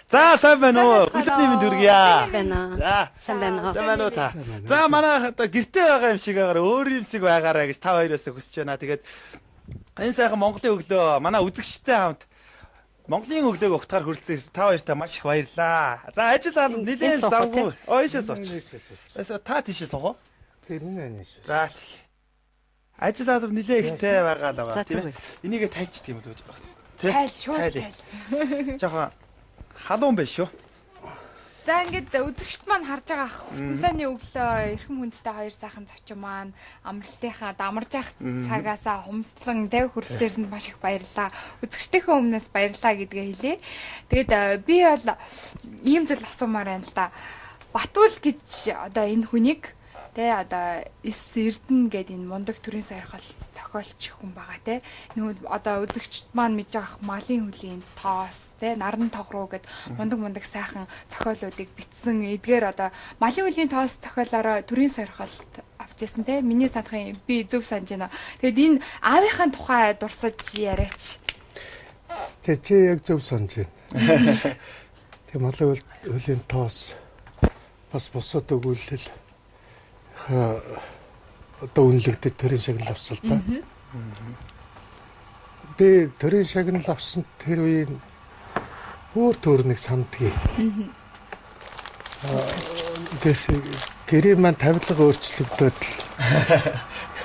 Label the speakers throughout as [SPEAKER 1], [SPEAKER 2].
[SPEAKER 1] За сайн байна уу? Бүлэний минь дүргийа.
[SPEAKER 2] За. Сайн байна уу?
[SPEAKER 1] Сайн байна уу та? За манай одоо гэртээ байгаа юм шиг агаар өөр юмсыг байгаарэ гэж та хоёроос хүсэж байна. Тэгээд энэ сайхан Монголын өглөө манай үзэгчтэй хамт Монголын өглөөг өгтөхөр хүрэлцэн ирсэн та хоёртаа маш их баярлаа. За ажил алба нэлээд завгүй. Ойшоос оч. Та тийшээ суух.
[SPEAKER 3] Тэр минь нэш.
[SPEAKER 1] За ажил алба нэлээд ихтэй байгаа л байгаа тийм ээ. Энийг тайлч тийм л гэж байна.
[SPEAKER 4] Тайл шууд тайл.
[SPEAKER 1] Жохоо халуун биш шүү.
[SPEAKER 4] За ингээд үзэгчд маань харж байгаа ах. Сайны өглөө эрхэм хүндтэй хоёр сайхан зочин маань амралтынхаа дамарж явах цагаасаа хумслан дэв хүрэлцээрсэнд маш их баярлалаа. Үзэгчдийнхээ өмнөөс баярлалаа гэдгээ хэлье. Тэгээд би бол ийм зүйл асуумаар байна л да. Батуул гэж одоо энэ хүнийг одоо Эрдэнэ гэдэг энэ мундаг төрийн сойрхол зохиолч хүн байгаа те. Нөгөө одоо үзэгчд маань мэдж байгаа малын хөлийн тоос те наран тогруу гэд мундаг сайхан зохиолуудыг бичсэн. Эдгээр одоо малын хөлийн тоос зохиолороо төрийн сойрхолд авчихсан те. Миний санахын би зөв санаж байна. Тэгэд энэ аавынхаа тухай дурсаж яриач.
[SPEAKER 3] Тэ чи яг зөв санаж байна. Тэг малын хөлийн тоос бас бусад өгүүлэл одоо үнэлэгдэж төрийн шагнал авсан л да. Би төрийн шагнал авсан тэр үеийн өөр нэг сандгийг. Гэрийн маань тавилга өөрчлөгдөөд л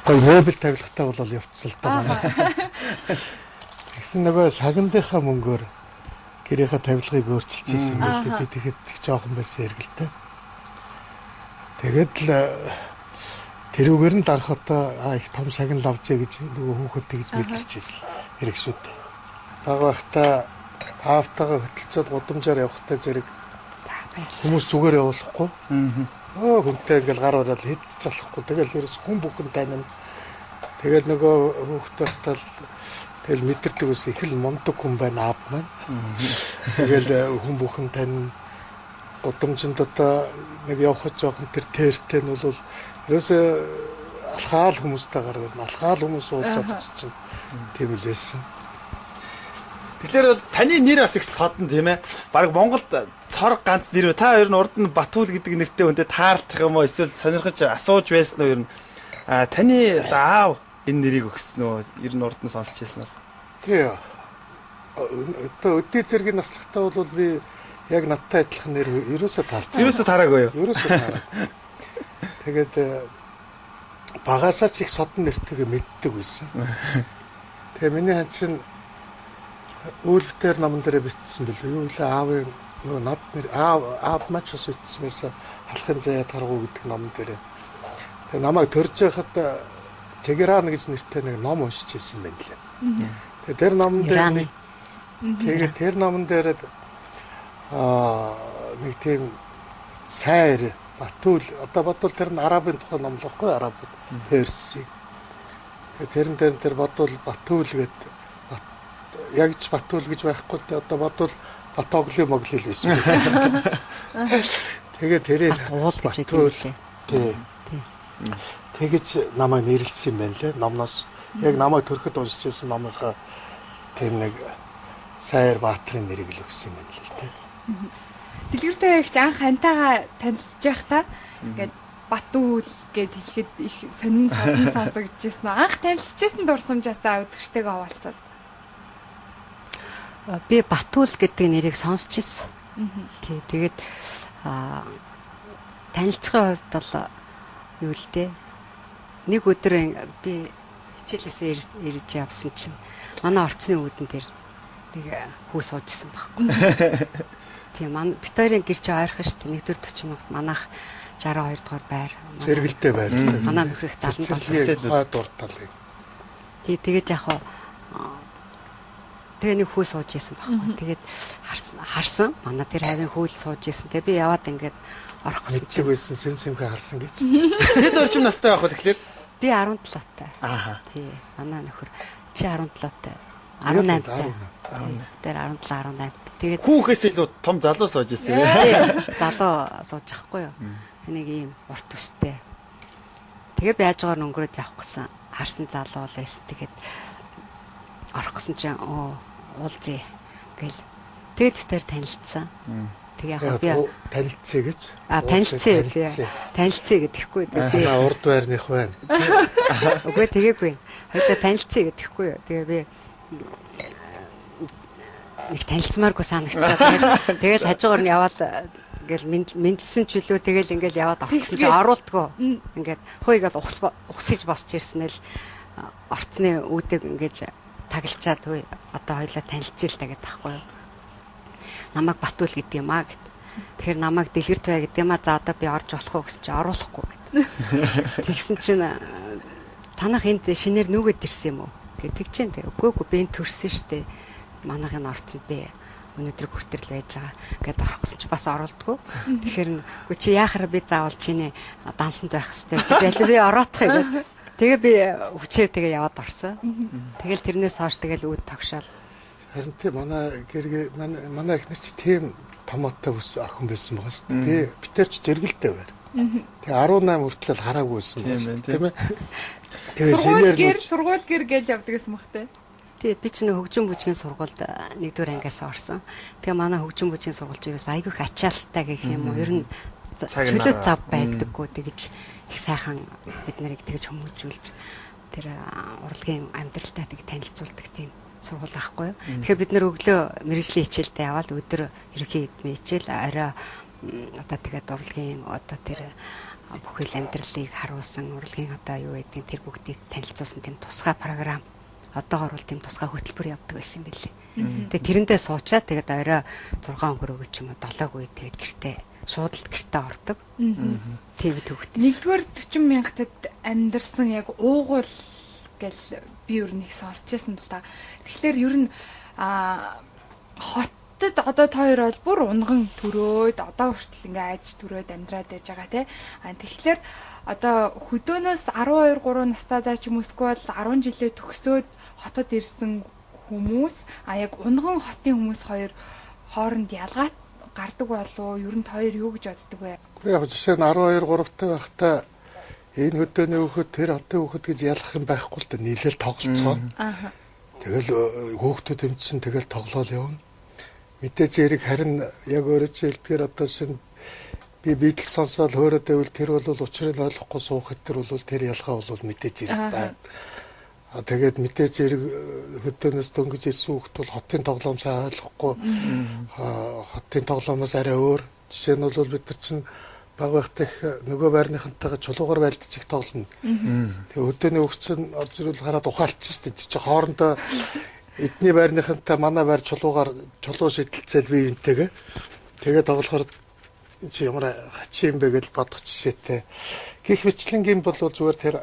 [SPEAKER 3] гой мебель тавилгатай болол явцсан л да. Тэгсэн нөгөө шагналынхаа мөнгөөр гэрийнхаа тавилгыг өөрчилж ирсэн юм билээ. Би тэгэхэд их жоохон байсан эргэлтэй. Тэгээд л тэрүүгээр нь дарахтаа их том шагнал авчээ гэж нөгөө хүүхэд тэгж мэдэрчээсэн хэрэгшүүд. Бага байхдаа аавтайгаа хөтөлцөөд гудамжаар явахдаа зэрэг хүмүүс зүгээр явуулахгүй. Хүнтэй ингээл гар ороод хэдэж залахгүй. Тэгэл ерөөс хүн бүхэн тань. Тэгэл нөгөө хүүхдээ хатал тэгэл мэдэрдэг ус их л мундаг хүн байна аав маань. Тэгэл хүн бүхэн тань гудамжинд одоо нэг явхад жоохон тэр тэртэй нь бол ерөөсөө алхаал хүмүүстэйгээр байна. Алхаал хүмүүс уулзаж байгаа чинь тийм л байсан.
[SPEAKER 1] Тэгэхээр бол таны нэр бас их содон тийм ээ. Бараг Монголд цорог ганц нэр үү? Та хоёр нь урд нь Батуул гэдэг нэртэй хүнтэй таарлах юм уу? Эсвэл сонирхож асууж байсан уу ер нь? Таны аав энэ нэрийг өгсөн үү? Ер нь урд нь сонсч байснаас.
[SPEAKER 3] Тий. Одоо өдөө зэргийн наслахтаа бол би яг надтай адилхан нэр ерөөсөө таарч.
[SPEAKER 1] Ерөөсөө таараагүй юу?
[SPEAKER 3] Ерөөсөө таараа. Тэгээд багасаа ч их содон нэртэйгээ мэддэг байсан. Тэгээ миний хан чинь үйлдвэр номон дээр бичсэн билээ. Юу вэ? Аавын нөгөө над нэр аав мач ус бичсэн байсан. Халахын заяа таргуу гэдэг номон дээр. Тэгээ намайг төрж байхад Тегеран гэж нэртэй нэг ном уншиж ирсэн байна лээ. Тэгээ тэр номон дээр тэгээд тэр номон дээр нэг тийм сайр Батуул одоо Батуул тэр нь арабын тухай номлохгүй арабууд Перси. Тэрэн дээр тэр Батуул гэдэг ягч Батуул гэж байхгүй те одоо Батуул Батоглын моглил байсан. Тэгээ тэрийг
[SPEAKER 2] Батуул гэж хэлээ.
[SPEAKER 3] Тэгэж намайг нэрлсэн юм байна лээ. Номноос яг намайг төрөхөд уншиж байсан номынхаа тэр нэг сайр баатрын нэрийг л өгсөн юм байна л те.
[SPEAKER 4] Дэлгэртэй их анх хантайгаа танилцж байхдаа ингээд Батуул гэд хэлэхэд их сонин сонсогдчихсэн. Анх танилцчихсан дурсамжаасаа үзэгчтэйгээ хаваалцаад.
[SPEAKER 2] Би Батуул гэдэг нэрийг сонсч ирсэн. Тий, тэгээд танилцахын хувьд бол юу л дээ. Нэг өдөр би хичээлээсээ ирж явсан чинь манай орцны үүдэн тэр нэг хүү суужсэн байхгүй. Тийм Викторийн гэр чи ойрхон шүү дээ. 140 мянга манайх 62 дугаар байр.
[SPEAKER 3] Зэрэгэлдээ байр.
[SPEAKER 2] Манай нөхрөх 77
[SPEAKER 3] дуртал.
[SPEAKER 2] Тэгээд яг тэгээ нэг хүү сууж исэн байхгүй. Тэгээд харсан. Манай тэр хавийн хүүл сууж исэн. Тэгээ би яваад ингээд орох гэсэн
[SPEAKER 3] чинь байсан сэмсэмхэ харсан гэж.
[SPEAKER 1] Хэд орчим настай байх вэ тэгэхээр?
[SPEAKER 2] Би 17 таа.
[SPEAKER 1] Ааха.
[SPEAKER 2] Тий. Манай нөхөр чи 17 таа. 18 таа. Тэр 17 18. Тэгээд
[SPEAKER 1] хүүхээс илүү том залуу сууж ирсэн.
[SPEAKER 2] Залуу сууж байхгүй юу? Нэг ийм урт үстэй. Тэгээ би хажуугаар өнгөрөөд явах гэсэн харсан залуу байсан. Тэгээд орох гэсэн чинь уулзъя гэл Тэгээд битээр танилцсан. Тэгээ яг би
[SPEAKER 3] танилцъя гэж.
[SPEAKER 2] Танилцъя үлээ. Танилцъя гэдэхгүй.
[SPEAKER 3] Тэгээ урд байрных байна.
[SPEAKER 2] Үгүй тэгээгүй. Хоёулаа танилцъя гэдэхгүй юу. Тэгээ би их танилцмааргүй санагцсан. Тэгэл хажуугаар нь яваад ингээл мэдлсэн ч үлээ тэгэл ингээл яваад орсон чи оруулдгоо. Ингээд хөөйгээд ухсаж босч ирсэн л орцны үүдэг ингээд таглчаад хөөе одоо хоёулаа танилцъя л та гэдэг таахгүй юу. Намайг Батүл гэдэг юм аа гэд. Тэгэхээр намайг Дэлгэрт бай гэдэг юм аа. За одоо би орж болох уу гэсэн чи оруулахгүй гэд. Тэгсэн чинь танах энд шинээр нүгэд ирсэн юм уу гэдэг чинь тэг. Үгүй би энэ төрсөн штэ. Манайх энэ орцонд би өнөөдөр хүртэл байж байгаа. Гэт орохсон чи бас оруулдгоо. Тэгэхээр үгүй чи яахаар би заавал чиний дансанд байх хэвээр гэж би ороодох юм. Тэгээ би хүчээр тэгээ яваад орсон. Тэгэл тэрнээс хойш тэгэл үүд тогшоол.
[SPEAKER 3] Харин тийм манай эхнэр чи тийм томоотой ус охин байсан байгаа шүү дээ. Битэр ч зэрэгэлдэй байр. Тэгээ 18 хүртэл хараагүйсэн байна. Тийм ээ. Тэгээ
[SPEAKER 4] сургууль гэр гэж явдаг гэсэн мөх те.
[SPEAKER 2] Тий би ч нэг хөгжим бүжгийн сургуульд 1-р ангиас орсон. Тэгээ манай хөгжим бүжгийн сургуульч ерөөс айгүй их ачаалттай гэх юм уу. Ер нь чөлөө зав байдаггүй тэгэж их сайхан бид нарыг тэгэж хүмүүжүүлж тэр урлагийн амьдралтай тэг танилцуулдаг тийм сургууль ахгүй юу. Тэгэхээр бид нар өглөө мэрэгжлийн хичээлдээ яваад өдөр ерөнхий эдмийн хичээл орой одоо тэгээд урлагийн одоо тэр бүхэл амьдралыг харуулсан урлагийн одоо юу гэдгийг тэр бүгдийг танилцуулсан тийм тусгай програм одоогоор бол тийм тусгай хөтөлбөр явдаг байсан юм билээ. Тэгээд тэрэндээ суучаад тэгээд орой 6 өнгөрөөгөө ч юм уу 7 үе тэгээд гэртээ шуудалд гэртээ ордог. Тийм төвхт.
[SPEAKER 4] 1-р 40 мянгатад амьдарсан яг уугуул гэл би ер нь их сонсчихсан л да. Тэгэхээр ер нь хотод одоо тойр бол бүр унган төрөөд одоо хүртэл ингээ айж төрөөд амьдраад байж байгаа тий. Тэгэхээр одоо хөдөөнөөс 12 3 настайдаа ч юм уу эсвэл 10 жилээ төгсөөд хотод ирсэн хүмүүс яг унган хотын хүмүүс хоёр хооронд ялгаад гардаг болов ер нь хоёр юу гэж боддөг вэ?
[SPEAKER 3] Яг жишээ нь 12 3-тай байхдаа энэ хөдөөний хүүхэд тэр хотын хүүхэд гэж ялах юм байхгүй л да нийлээл тоглолцоо. Тэгэл хүүхдүүд юмчсан тэгэл тоглоол явна. Мэдээж эрэг харин яг өөрөө хэлдгээр одоо шин би Beatles сонсоод хөөрөөд байвал тэр бол учрыг ойлгохгүй суух тэр бол тэр ялгаа бол мэдээж эрэг байна. Тэгээд мэдээж эрэг хөдөөнөөс дөнгөж ирсэн хүүхэд бол хотын тоглоом сайн ойлгохгүй хотын тоглоомоос арай өөр. Жишээ нь бол бид нар чинь баг байхдаа нөгөө байрныхантайгаа чулуугаар байлдаж их тоглоно. Тэгээ хөдөөний хөгцөн орж ирвэл хараад ухаалчих шүү дээ. Чи хоорондоо эдний байрныхантай манай байр чулуу шидэлцэл бие бинтэйгээ. Тэгээ тоглохоор чи ямар хачин юм бэ гэж бодох жишээтэй. Гэх мэтлэнгийн бол зүгээр тэр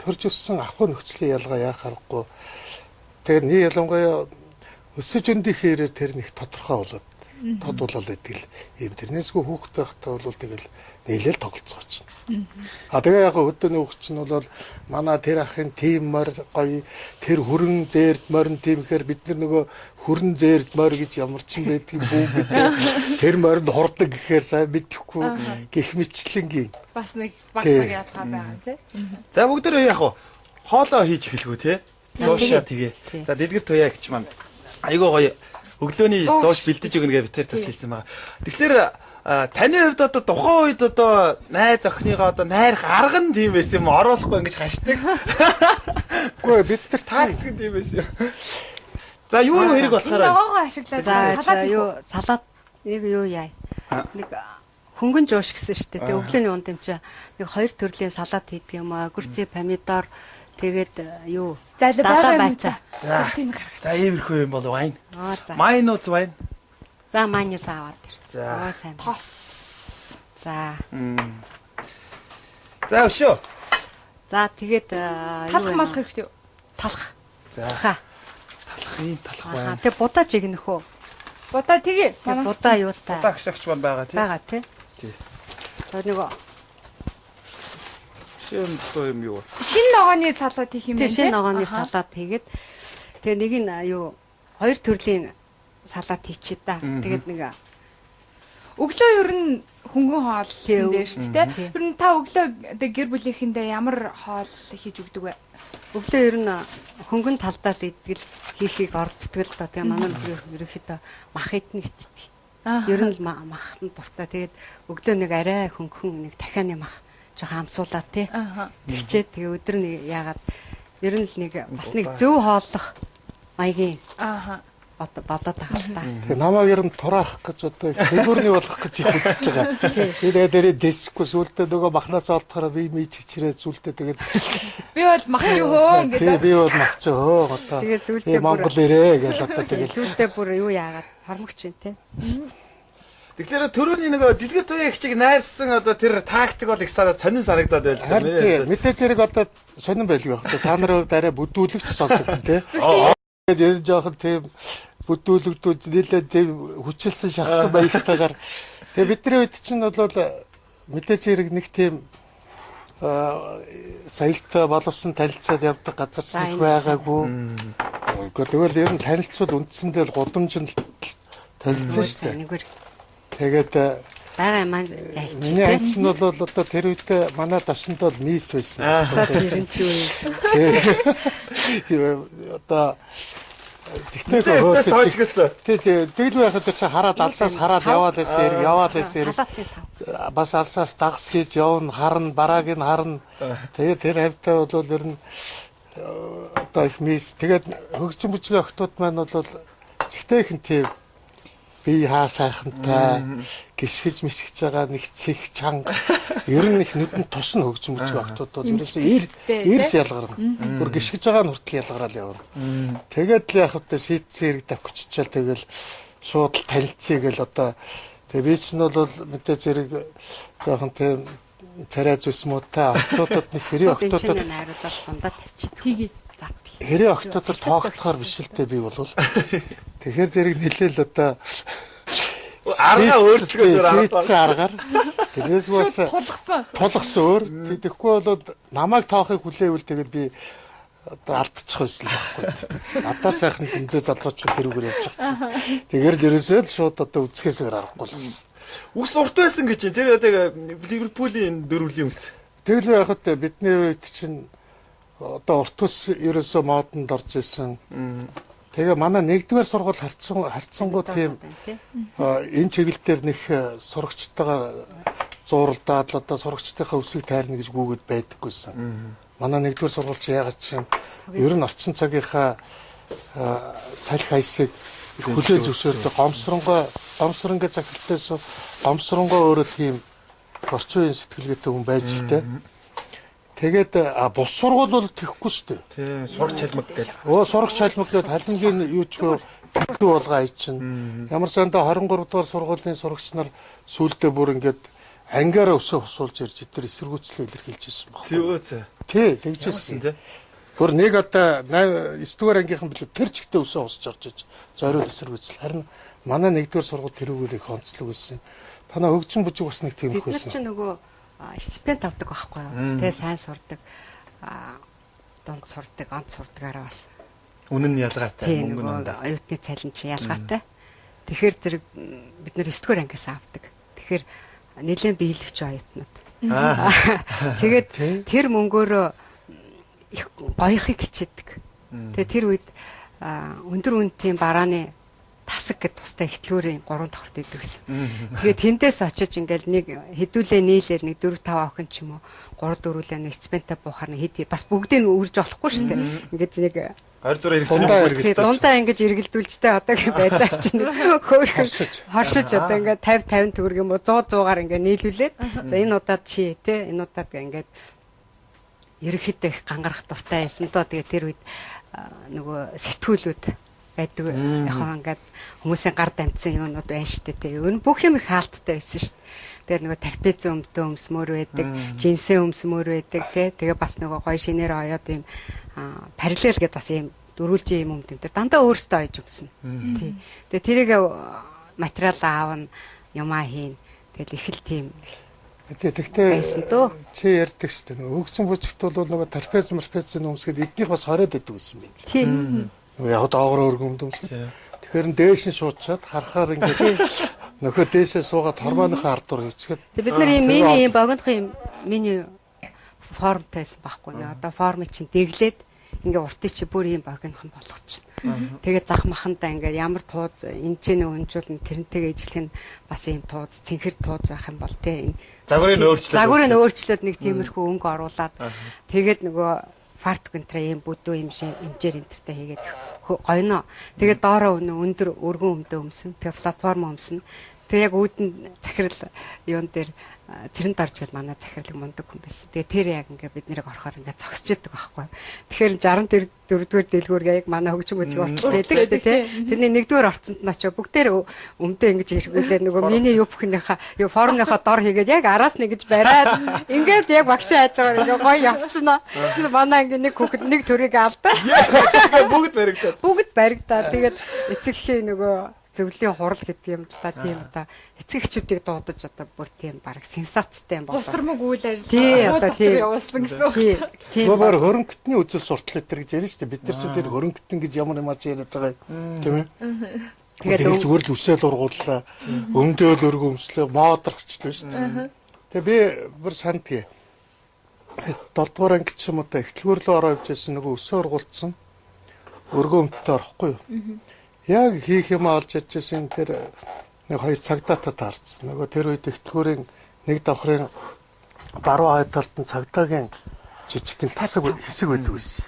[SPEAKER 3] төрж өссөн ахуй нөхцөлийн ялгаа яах аргагүй. Тэгээ нэг ялангуяа өсөж өндөх хэрээр тэр нэг тодорхой болоод тодуулаад байдаг л юм. Тэрнээсгүй хүүхэд байхдаа бол тэгэл нийлээл тоглолцооч. Тэгээ яг хөдөөний хүүхэд чинь бол манай тэр ахын тим мор гоё тэр хүрэн зээрд морин тимхээр бид нар нөгөө хүрэн зээрд мор гэж ямар ч юм байдгийг бүү бид тэр моринд хурдаг гэхээр сайн мэдэхгүй гэх мэтлэнгийн
[SPEAKER 4] бас нэг ялгаа байгаа тий.
[SPEAKER 1] За бүгдээ яг хоолоо хийж эхэлгүү тий. Зуушаа тэгээ. За дэлгэр туяа гэж маань айгуу гоё өглөөний зоош бэлдэж өгнө гэж битэр тас хэлсэн байгаа. Тэгэхээр таны хувьд одоо тухайн үед одоо найз охиныгоо одоо найрах арга нь тийм байсан юм оруулахгүй ингэж хашдаг.
[SPEAKER 3] Үгүй бид нар
[SPEAKER 1] тактик тийм байсан. За юу хэрэг болохоор
[SPEAKER 4] ногоогоо ашиглаад
[SPEAKER 2] за юу салаад нэг юу яа. Нэг хөнгөн жууш гэсэн шүү дээ. Тэг өглөөний унд юм чи нэг 2 төрлийн салаад хийдэг юм аа. Гүрцээ помидор тэгээд юу далаа байцаа.
[SPEAKER 1] За иймэрхүү юм бол вайн. Майнуц вайн.
[SPEAKER 2] За майнус аваад ир.
[SPEAKER 1] За
[SPEAKER 2] сайн.
[SPEAKER 4] Тос.
[SPEAKER 2] За.
[SPEAKER 1] За өшөө.
[SPEAKER 2] За тэгээд
[SPEAKER 4] талах малах хэрэгтэй юу?
[SPEAKER 2] Талах.
[SPEAKER 1] За. Талах байна.
[SPEAKER 2] Тэг будаа жигнэх үү?
[SPEAKER 4] Будаа тэгээ.
[SPEAKER 2] Будаа юу та?
[SPEAKER 1] Будаа агшагч маань байгаа тий.
[SPEAKER 2] Байгаа тий.
[SPEAKER 1] Тий.
[SPEAKER 2] Нөгөө
[SPEAKER 4] Шинэ ногооны салаад хийх юм байна тий.
[SPEAKER 2] Шинэ ногооны салаад хийгээд тэгээ нэг нь юу 2 төрлийн салаад хийчихэд да. Тэгээд нэг
[SPEAKER 4] өглөө ер нь хөнгөн хоол гэсэн дээр шүү дээ. Ер нь та өглөө гэр бүлийнхэндээ ямар хоол хийж өгдөг вэ?
[SPEAKER 2] Өглөө ер нь хөнгөн талдаа л идэл хийхийг орддог л доо. Тэгээ манай ерөнхийдөө мах идэх гэтдэг. Ер нь л махтан дуртай. Тэгээд өглөө нэг арай хөнгөн нэг дахианы мах жоохон амсуулаа тий. Тэгчээд тэгээ өдөр нэг яагаад ер нь л нэг бас нэг зөв хооллох маягийн бодоод байгаа л та.
[SPEAKER 3] Тэгээ намайг ер нь тураах гэж одоо фигүрний болох гэж хэлж байгаа. Тэгээ дээрээ дэсэхгүй сүултээ нөгөө махнаас олдохоор би чичрээ сүултээ тэгээд
[SPEAKER 4] би бол мах хөө гэдэг.
[SPEAKER 3] Тэгээ би бол мах ч хөө одоо.
[SPEAKER 2] Тэгээ сүултээ
[SPEAKER 3] Монгол ирээ гэж одоо тэгээд
[SPEAKER 2] сүултээ бүр юу яагаад хормогч байна тий.
[SPEAKER 1] Тэгэхээр төрөний нөгөө дэлгэр туяа их чиг найрсан одоо тэр тактик бол их сонин санагдаад байлаа.
[SPEAKER 3] харин мэдээж хэрэг одоо сонин байлгүй байх. Та нарын хувьд арай бүдүүлэгч сонсох тий. Тэгээд ер нь жоохон тийм бүдүүлэгдүүд нэлээд тийм хүчилсэн шахсан баяртайгаар тэгээ бидний үед чинь бол мэдээж хэрэг нэг тийм соёлтой боловсон танилцаад явдаг газар их байгаагүй. Тэгвэл ер нь танилцвал үндсэндээ л гудамжинд танилцсан шүү дээ. Тэгээд
[SPEAKER 2] байгаа юм яач.
[SPEAKER 3] миний анч нь бол одоо тэр үед манай дашинд бол мис байсан.
[SPEAKER 2] Тэр нь ч юу
[SPEAKER 3] одоо тэгтээ хөөс
[SPEAKER 1] тааж гэсэн.
[SPEAKER 3] тэгэл байхад чи хараад алсаас хараад яваад байсан бас алсаас дагс хийж явна харна барааг нь харна тэгээ тэр хавтаа бол ер нь одоо их мис тэгээд хөгжим бүжгийн охтууд маань бол тэгтээ их тийм би хаа сайхантай гიშгэж мисгэж байгаа нэг чих чанга ер нь их нүдэнд тусна хөгжим бүжгийн охтууд бол ерөөсөө ирс ялгарна. Бүр гიშгэж байгаа нь хүртэл ялгараад явна. Тэгээд л яг хөтэ шийдсэн хэрэг давхчихчаал тэгэл шууд танилцъя гэл одоо тэгээ би ч нь бол мэдээж хэрэг жоохон тийм царай зүс муутай охтуудад нэг хэрэг охтуудад
[SPEAKER 2] найруулаад дундаа тавьчих. Тгий.
[SPEAKER 3] Хэрэг охтуудад тоогдохоор биш л дээ би бол тэгэхээр зэрэг нэлээл одоо арга өөрчлөгөөсөөр аргаар тэрнээс бас тулгсан өөр тэгэхгүй бол намайг тоохыг хүлээвэл тэгэл би одоо алдчих байсан байхгүй. Надаа сайхан тэмцээ залуучууд тэрүүгээр явж байгаа чинь. Тэгэхээр л ерөөсөө л шууд одоо үзэхээсээр аргагүй л байсан.
[SPEAKER 1] Үс урт байсан гэж чинь тэр одоо Ливерпулийн дөрвөлийн үс.
[SPEAKER 3] Тэгэл яхад бидний үед чинь одоо урт ус ерөөсөө модонд орж исэн. Тэгээ манай нэгдүгээр сургууль харьцангуй тийм энэ чиглэл дээр нэг сурагчтайгаа зууралдаад одоо сурагчтайхаа өсөг тайрна гэж гүгээд байдаггүйсэн. Манай нэгдүгээр сургууль чи ягаад чинь ер нь орчин цагийнхаа салхи хайсыг хүлээж зөвшөөрч гомсронгээ захирлтаас гомсронгоо өөрөө тийм орчин үеийн сэтгэлгээтэй хүн байж дээ. Тэгээд бус сургууль бол тэхгүй шүү дээ.
[SPEAKER 1] Тий, сурагч халмаг гэл.
[SPEAKER 3] Сурагч халмаг гэдэг халмгийн юу ч бүү болгоо ай чинь. Ямар сандаа 23 дугаар сургуулийн сурагч нар сүүлдээ бүр ингээд ангиараа өсөө хусуулж ирж тэр эсэргүүцлээ илэрхийлж ирсэн баг. Тий, тэгжсэн. Гөр нэг одоо 9 дугаар ангийнхан билүү тэр чигтээ өсөө хусч орж иж зориуд эсэргүүцэл. Харин манай 1-р сургууль тэрүүгээр их онцлог байсан. Танаа хөгжим бүжиг бас нэг тийм их байсан.
[SPEAKER 2] Бид нар ч нөгөө стипенд авдаг байхгүй юу? Тэгээ сайн сурдаг, дунд сурдаг, онц сурдагаараа бас.
[SPEAKER 1] Үнэн нь ялгаатай,
[SPEAKER 2] мөнгө нь оюутны цалин чи ялгаатай. Тэгэхээр зэрэг бид нэр 9-р ангиас авдаг. Тэгэхээр нэлээд биелэгч оюутнууд. Тэгээд тэр мөнгөөрөө их гоёхыг хичээдэг. Тэгээ тэр үед өндөр үнэтэй барааны тасаг гэд тустай ихтлүүрийн 3 давхарт идэг гэсэн. Тэгээд тэндээс очиж ингээл нэг хэдүүлээ нийлээр нэг 4 5 охин ч юм уу 3 4 нэг спентэй буухаар нэг хэд бас бүгдийг нь үрж болохгүй шүү дээ. Ингээд нэг
[SPEAKER 1] 26 хэрэгцээ
[SPEAKER 2] дундаа ингэж эргэлдүүлжтэй одоо байлаа чинь хөөрхөн хоршиж одоо ингээд 50 50 төгрөг юм уу 100 100-аар ингээд нийлүүлээд за энэ удаад чи те энэ удаад ингээд ерөөхдөө их гангарах дуртай байсан тоо. Тэгээд тэр үед нөгөө сэтгүүлүүд байдаг. Яг ингээд хүмүүсийн гар дамжсан юмнууд байна штэ тий. Ер нь бүх юм их хаалттай байсан штэ. Тэгээд нөгөө тарпез өмдөө өмсмөр байдаг, жинсээ өмсмөр байдаг тий. Тэгээ бас нөгөө гой шинээр оёод юм параллел гэдээ бас юм дөрүүлжин юм өмд энэ дандаа өөрөөсөө ойж өмснө. Тий. Тэгээ тэрийг материал аавна, юмаа хийн. Тэгэл их л тийм.
[SPEAKER 3] Тэгтээ чи ярьдаг штэ. Нөгөө хөгжим бүжигт бол нөгөө тарпез өмсгээд эднийх бас хороод идэв гэсэн юм.
[SPEAKER 2] Тий.
[SPEAKER 3] Яг доогоор өргөмдөмс. Тэгэхээр дээш нь шуучаад харахаар ингээд Нөхөө дээшээ суугаад хормооныхаа ардуур хийчихэд.
[SPEAKER 2] Бид нар ийм мини богинохон мини формтайсан байхгүй нэ. Одоо формыг чинь дэглээд ингээ уртыг чи бүр ийм богинохон болгочихно. Тэгээд зах махандаа ингээ ямар тууз энэ ч нэ өнжүүлэн тэрнтэйгээ ижилхэн бас ийм тууз цэнхэр тууз байх юм бол те загварыг өөрчлөөд нэг тиймэрхүү өнгө оруулаад тэгээд нөгөө фарт контра ийм бүдүү юм шиг эмчээр энтертэй хийгээд гойно. Тэгээд доороо өндөр өргөн өмдөө өмсөн. Тэгээд платформ өмсөн. Тэгээд яг үүдэн захирал юун дээр цэрэнд орж гээд манай захирлаг мундаг хүн байсан. Тэгээ тэр яг ингээ бид нэрийг орохоор ингээ зогсож идэг байхгүй. Тэгэхээр 64-р дэлгүүр яг манай хөгжим мөчиг орчих байдаг шүү дээ тий. Тэрний 1-р орцонд нь очоо бүгдээр өмдөө ингэж иргүүлээ нөгөө миний юу бүхнийхаа юу формныхаа дор хийгээд яг араас нэгж бариад ингээд яг багшаа хайж байгаа ингээ гоё явчихна. Манай ингээ нэг хүүхэд нэг төрийг алдаа. Бүгд баригдаа. Тэгээд эцэг эхийн нөгөө зөвлөлийн хурал гэдэг юм л та тийм одоо эцэг эхчүүдийг дуудаж одоо бүр тийм баг сенсацтай юм болоо.
[SPEAKER 4] Усармаг үйл ажиллагаа.
[SPEAKER 2] Тийм одоо тийм
[SPEAKER 4] явуулсан гэсэн үг.
[SPEAKER 2] Тийм.
[SPEAKER 3] Гомор хөрөнгөтний үзэл суртал гэтэр гэж ярьж штэ бид нар ч тэр хөрөнгөтэн гэж ямар юм аач яриад байгаа юм тийм ээ. Тэгээд зүгээр л үсэл ургууллаа. Өмдөөл өргөмслөө моодрохчлээ штэ. Тэгээ би бүр сандгийн 7-р анги ч юм уу та эхлэлгүүр рүү ороо явжсэн нөгөө өсөө ургуулсан өргөмтөд орохгүй юу. Яг хийх юм олж ядчихсан тэр нэг 2 цагдаатай таарсан. Нөгөө тэр үед эхлэлгүүрийн нэг давхрын баруун хойд талд нь цагдаагийн жижигхэн тасаг хэсэг байдаг байсан.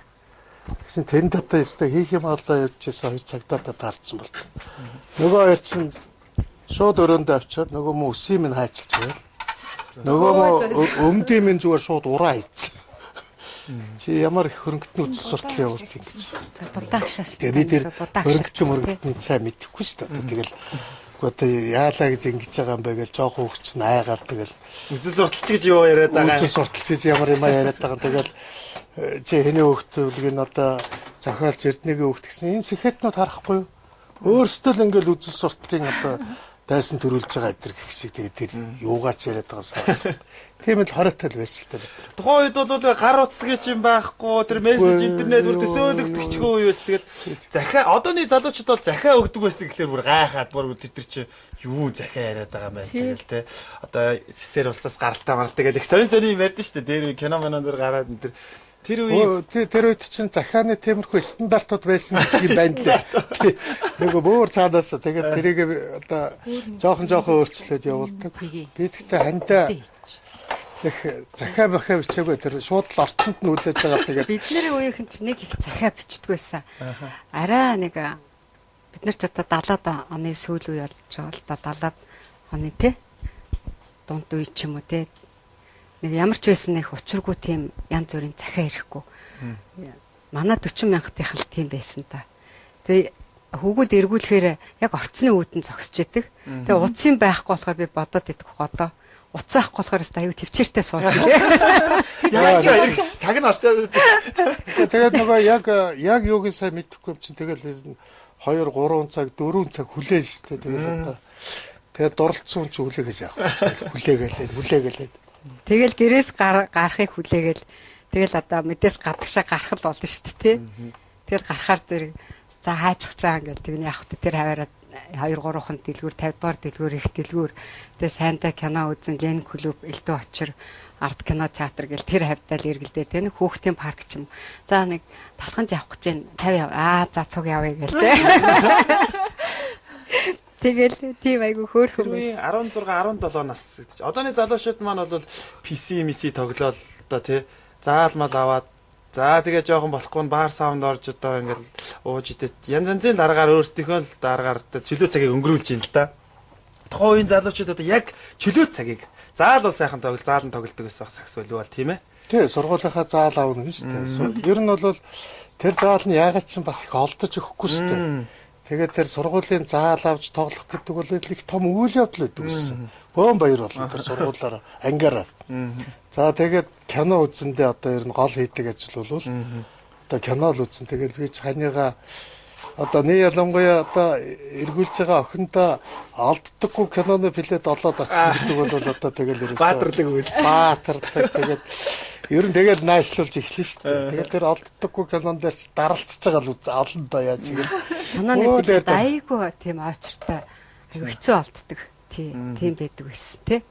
[SPEAKER 3] Тэгсэн тэн дотор өстө хийх юм олоо явжсэн 2 цагдаатай таарсан бол. Нөгөө хоёр чинь шууд өрөөндөө авчаад нөгөө мө үсийн минь хайчилж байгаа. Нөгөө өмдөө минь зүгээр шууд ураа хийсэн. Чи ямар их хөрөнгөтний үзэл суртал явуулт юм гэж.
[SPEAKER 2] За будаагшаас.
[SPEAKER 3] Тэгээ би тэр хөрөнгөтний сайн мэдэхгүй шүү дээ. Тэгэл одоо яалаа гэж ингэж байгаа юм бэ гэж жоох хөвч нь айгаад тэгэл
[SPEAKER 1] үзэл сурталч гэж юу яриад байгаа.
[SPEAKER 3] Үзэл сурталч гэж ямар юм яриад байгаа. Тэгэл чи хэний хөвгтөлг нь одоо зохиолч Эрдэнэгийн хөвгт гэсэн энэ сэхэтнүүд харахгүй юу? Өөрсдөө л ингээл үзэл сурталтын одоо дайсан төрүүлж байгаа эдэр гэх шиг тэгээ тэр юугаач яриад байгаа сар. Тийм л хоройтой л байсан л та.
[SPEAKER 1] Тухайн үед бол гар утасгийч юм байхгүй тэр мессеж интернет бүр төсөөлөгдөг ч хөө юу вэ тэгээд захиа одооны залуучууд бол захиа өгдөг байсан гэхэлэр бүр гайхаад бүр тэд чи юу захиа яриад байгаа юм байна тэгэл те одоо сэсэр улсаас гаралтай маралтай гэдэг их сонь юм ярьдэн шүү дээ дээр кино манон дээр гараад энэ тэр үед
[SPEAKER 3] чинь захианы тиймэрхүү стандартууд байсан гэх юм байна лээ. Нөгөө бөөр цаадаас тэгээд тэрийг одоо жоохон өөрчлөөд явуулдаг. Би тэгтээ хандаа их захиа бахаа бичээгүй тэр шууд л ортонд нь үлээж байгаа тэгээд
[SPEAKER 2] бидний үеийнхэн ч нэг их захиа бичдэг байсан. Араа нэг бид нар ч одоо 70-аад оны сүүл үе болж байгаа л да 70-аад оны тий дунд үе ч юм уу тий нэг ямар ч байсан нэг учиргүй тийм янз бүрийн захиа ирэхгүй. Манай 40 мянгатынх л тийм байсан та. Тэгээ хүүгүүд эргүүлэхээр яг орцны үүдэн зогсож идэг. Тэгээ утсын байхгүй болохоор би бодоод идэх одоо утас байхгүй болохоор аюу төвчээртэй сууж байна.
[SPEAKER 1] Яаж цаг нь олцоод.
[SPEAKER 3] Тэгээд нөгөө яг юуг сайн мэдэхгүй юм чинь тэгэл 2 3 цаг 4 цаг хүлээн штэ тэгээд одоо тэгээд дурлцсан ч хүлээгээс яах вэ? Хүлээгээл.
[SPEAKER 2] Тэгэл гэрээс гарахыг хүлээгээл тэгэл одоо мэдээж гадагшаа гарах л болно шүү дээ тий. Тэгэл гарахаар зэрэг за хайчих чаа ингээл тэгний явах тэр хаваараа 2 3хан дэлгүүр 50 дугаар дэлгүүр их дэлгүүр тэгээ сайнтай кино үзэн Лен клуб элдв очир арт кино театр гэл тэр хавьтаал эргэлдээ тэ нэг хүүхдийн парк ч юм. За нэг талханд явах гэж байна 50 за цуг явъя гэл тэ. Тэгэл тийм айгу хөөрхөн байсан.
[SPEAKER 1] 16 17 нас гэж. Одооны залуучууд маань бол PC тоглоол одоо тий. Заалмал аваад за тэгээ жоохон болохгүй баар саунд орж одоо ингээл ууж идэх янз янзын дараагаар өөрсдийнхөө л дараагаар чөлөө цагийг өнгөрүүлж ийн л да. Тухайн үеийн залуучууд одоо яг чөлөө цагийг заал бол сайхан заал нь тоглодог гэсэн сакс байлгүй бол тийм ээ.
[SPEAKER 3] Тий, сургуулийнхаа заал аавна шүү дээ. Ер нь бол тэр заал нь яагаад ч бас их олдож өгөхгүй шүү дээ. Тэгээд тэр сургуулийн заал авч тоглох гэдэг бол их том үйл явдал байдаг гэсэн. Бөөн баяр бол тэр сургуулаараа ангиараа. За тэгээд кино үзэндээ одоо ер нь гол хийдэг ажил бол одоо кино л үзэн тэгээд би цааныгаа одоо нэг ялангуяа одоо эргүүлж байгаа охиндоо алддаггүй киноны плед олоод очих гэдэг бол одоо тэгэл ерөөсөө
[SPEAKER 1] баатарлаг үс.
[SPEAKER 3] Баатардаг тэгээд ер нь тэгэл наашлуулж эхлэн шүү дээ. Тэгээд тэр олддоггүй кинон дээр ч даралцж байгаа л олондоо яаж игээл.
[SPEAKER 2] Киноны плед айгүй тийм очиртай хэцүү олддог. Тийм байдаг байсан тий.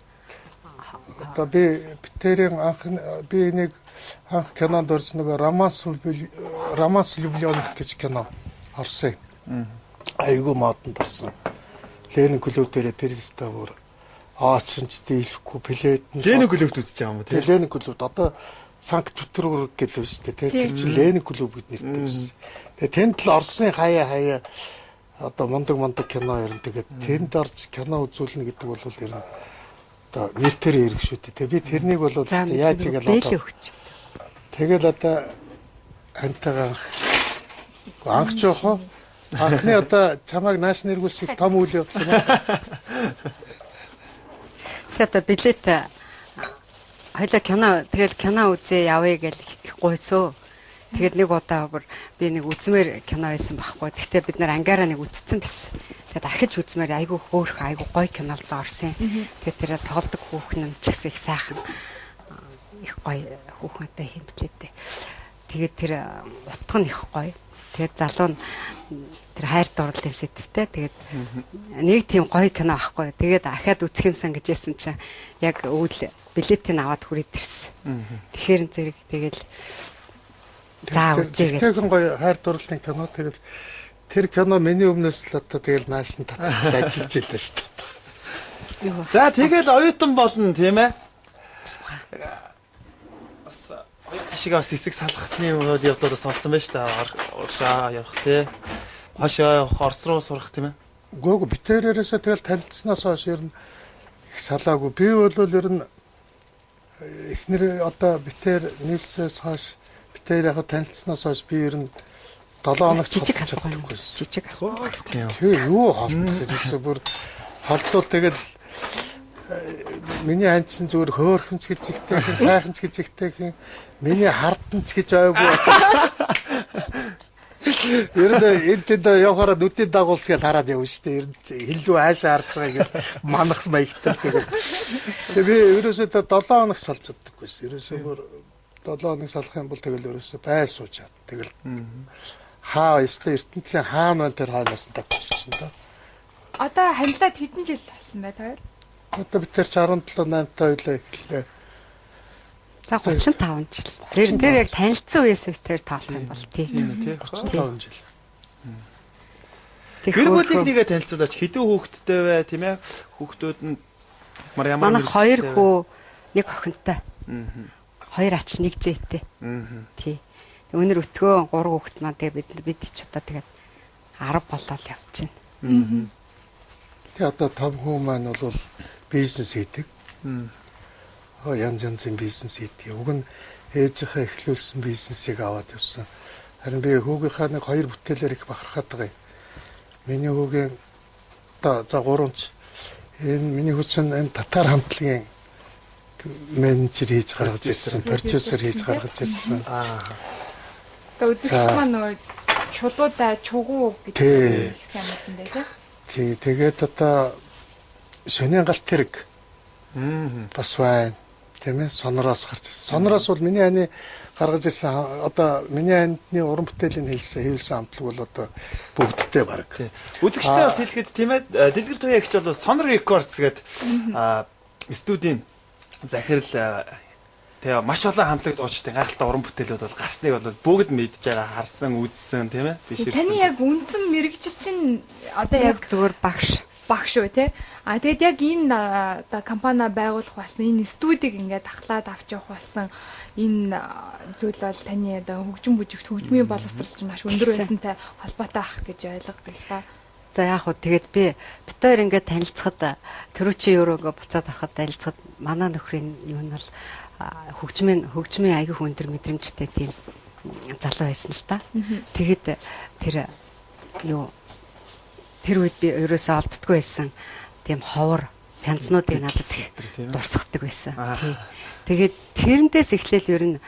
[SPEAKER 3] Одоо битэрийн нэг анх кинонд орж нөгөө Романс Люблёнок гэж кино орсон. Айгуу модонд орсон. Ленин клуб дээр тэрстэй бүр аач дийлэхгүй плед нь
[SPEAKER 1] Ленин клубт үзэж байгаа юм уу тий?
[SPEAKER 3] Ленин клуб одоо Санкт Петербург гэдэг шүү дээ тий. Тэр чинь Ленин клуб гэдэг нэртэй байсан. Тэгээ тэнд л Оросын хаяа одоо мундаг кино ярина. Тэгээд тэнд орж кино үзүүлнэ гэдэг бол ер нь одоо нэртэр ярих шүү дээ. Тэгээ би тэрнийг бол яаж игээл одоо тэгэл одоо антайгаа анх жоохоо анхны одоо чамайг нааш нэргүүлсэх том үйл явдал юм аа.
[SPEAKER 2] Тэгээд одоо билет хоёлаа кино үзээ явъя гэж гуйсоо. Тэгээд нэг удаа би нэг үзмээр кино байсан байхгүй. Гэхдээ бид нар ангаараа нэг үзсэн байсан. Тэгээд ахиж үзмээр айгүй хөөрхөн айгүй гоё кино л орсон. Тэгээд тэр тоглодог хүүхэн нь ч гэсэн их сайхан их гоё хүүхэнтэй хэмтлээдээ. Тэгээд тэр утга нь их гоё. Тэгээд залуу нь тэр хайр дурлалын сэтвтэй. Тэгээд нэг тийм гоё кино ахгүй. Тэгээд ахаад үзэх юмсан гэжсэн чинь яг өвөл билетийг аваад хүрээд ирсэн. Тэгэхээр зэрэг тэгэл за үзээгээ.
[SPEAKER 3] Тэгсэн гоё хайр дурлалын кино тэгэл тэр кино миний өмнөөс л одоо тэгэл наашин татаад ажиллаж илээ шүү дээ.
[SPEAKER 1] За тэгэл оюутан болно тийм ээ. Бас шиг бас хэсэг салхахны юмуд явдлууд бас олсон байж та уршаа явах тий. Хошоо явах Орос руу сурах тийм ээ.
[SPEAKER 3] Гөөг битэрээрээс тэгэл танилцсанаас хойш ер нь их салаагүй. Би бол ер нь эхнэр одоо битэр нийлсээс хойш битэр яг танилцсанаас хойш би ер нь 7 хоног
[SPEAKER 2] жижиг хадгалгүй. Жижиг.
[SPEAKER 1] Тийм.
[SPEAKER 3] Тэгээ юу холбоо гэсэн бүр холдвол тэгэл миний анцсан зүгээр хөөрхөнч гэж ихтэй сайханч гэж ихтэй миний харданч гэж айгүй. Ер нь энтэд явахаараа нүдийн дагуулс гэж хараад явна шүү дээ. Ер нь хиллүү аашаа харж байгаа гэж манах маягтай тэгээд. Тэгээ би ерөөсөө 7 хоног салж чаддаггүйс. Ерөөсөө бүр 7 хоног салах юм бол тэгэл ерөөсөө бай суучаад тэгэл хаа ёстой ертөнцийн хаана тэр хаанаас тавьчихсан да.
[SPEAKER 4] Одоо хамлаад хэдэн жил болсон бай та хоёр?
[SPEAKER 3] Одоо бид тэр 17 8-тай ойлоо эхэллээ.
[SPEAKER 2] За 35 жил. Тэр яг танилцсан үеэс үтээр тоолох юм бол тий.
[SPEAKER 3] 35 жил.
[SPEAKER 1] Гэр бүлийг нэгэ танилцуулаач хэдэн хүүхэдтэй вэ тийм ээ? Хүүхдүүд нь
[SPEAKER 2] манай 2 хүү, 1 охинтой. 2 ач 1 зээтэй. Тий. Өнөр өтгөө 3 хүүхэд маань тэгээ бид ч одоо тэгээд 10 болоод явчихна.
[SPEAKER 3] Тэгээ одоо том хүү маань бол бизнес хийдэг. Янз янзын бизнес хийдэг. Уг нь ээжийнхээ эхлүүлсэн бизнесийг аваад явсан. Харин би хүүгийнхаа нэг 2 бүтээлээр их бахархаад байгаа юм. Миний хүүгийн одоо за 3-ч энэ миний хүү чинь энэ татар хамтлагийн менежер хийж гаргаж ирсэн, продюсер хийж гаргаж ирсэн.
[SPEAKER 4] Үзэгч маань нөгөө чулуудаа чугуу гэдэг их сайн мэдэн дээ тий.
[SPEAKER 3] Тэгээд одоо шөнийн галт тэрэг бас байна. Тийм ээ сонороос гарч. Сонороос бол миний ани гаргаж ирсэн одоо миний анины уран бүтээлийн хийвэлсэн хамтлаг бол одоо бүгдтэй баг.
[SPEAKER 1] Үзэгчтэй бас хэлэхэд тийм ээ дэлгэр туяа ихч бол Sonor Records гэдэг студийн захирал тэгээ маш олон хамтлаг дуучтай гайхалтай уран бүтээлүүд бол гарсныг бол бүгд мэдж байгаа харсан үзсэн тийм ээ биш үү.
[SPEAKER 4] Таны яг үндсэн мэрэгчил чинь одоо яг
[SPEAKER 2] зөвөр багш
[SPEAKER 4] шүү тий. Тэгэд яг энэ одоо компани байгуулах болсон энэ студийг ингээд ахлаад авч явах болсон энэ зүйл бол таны одоо хөгжим бүжигт хөгжмийн боловсролч маш өндөр байсантай холбоотой ах гэж ойлгодог л та.
[SPEAKER 2] За яг хөө тэгээд би бит хоёр ингээд танилцахад төрөчийн өрөөгөө буцаад ороход танилцахад манай нөхрийн юу нь бол хөгжмийн аягүй өндөр мэдрэмжтэй тийм залуу байсан л та. Тэгэд тэр үед би ерөөсөө олддгүй байсан. Тийм ховор пянцнуудыг надад дурсахдаг байсан. Тэгээд тэрэндээс эхлээл ер нь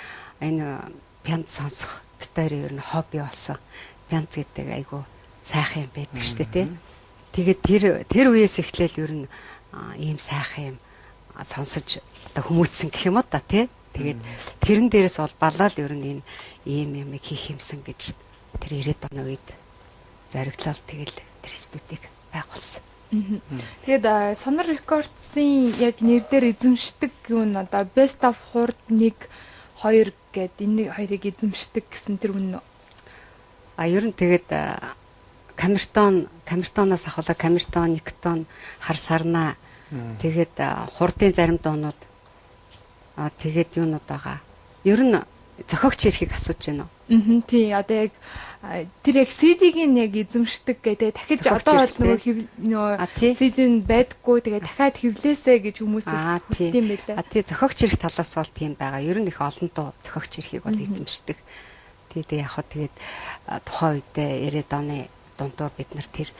[SPEAKER 2] энэ пянц сонсох бит хоёрын ер нь хобби болсон. Пянц гэдэг айгүй сайхан юм байдаг шүү дээ тий. Тэгээд тэр үеэс эхлээл ер нь ийм сайхан юм сонсож одоо хүмүүцсэн гэх юм уу та тий. Тэгээд тэрэн дээрээс бол балаал ер нь энэ ийм юм хийх юмсан гэж тэр 90-ад оны үед зориглол тэгэл тэр студийг байгуулсан.
[SPEAKER 4] Тэгээд Сонор Records-ийн яг нэр дээр эзэмшдэг юу нь одоо Best of хурд 1 2 гэд энэ хоёрыг эзэмшдэг гэсэн тэр үнэн үү?
[SPEAKER 2] Ер нь тэгээд камертоноос ахвала камертон, никтон, хар сарна тэгээд хурдын зарим дуунууд тэгээд юунууд байгаа. Ер нь зохиогч эрхийг асууж байна уу?
[SPEAKER 4] Тий, одоо яг тэр яг CD-г яг эзэмшдэг гэдэг. Дахиж одоо бол нөгөө CD нь байдаггүй. Тэгээд дахиад хэвлээсэ гэж хүмүүс хэлдэг юм байлаа.
[SPEAKER 2] Тий, зохиогч эрх талаас бол тийм байгаа. Ер нь их олон дуу зохиогч эрхийг бол эзэмшдэг. Тэгээд яг хаа тэгээд тухайн үед 90-ад оны дундуур бид нар тэр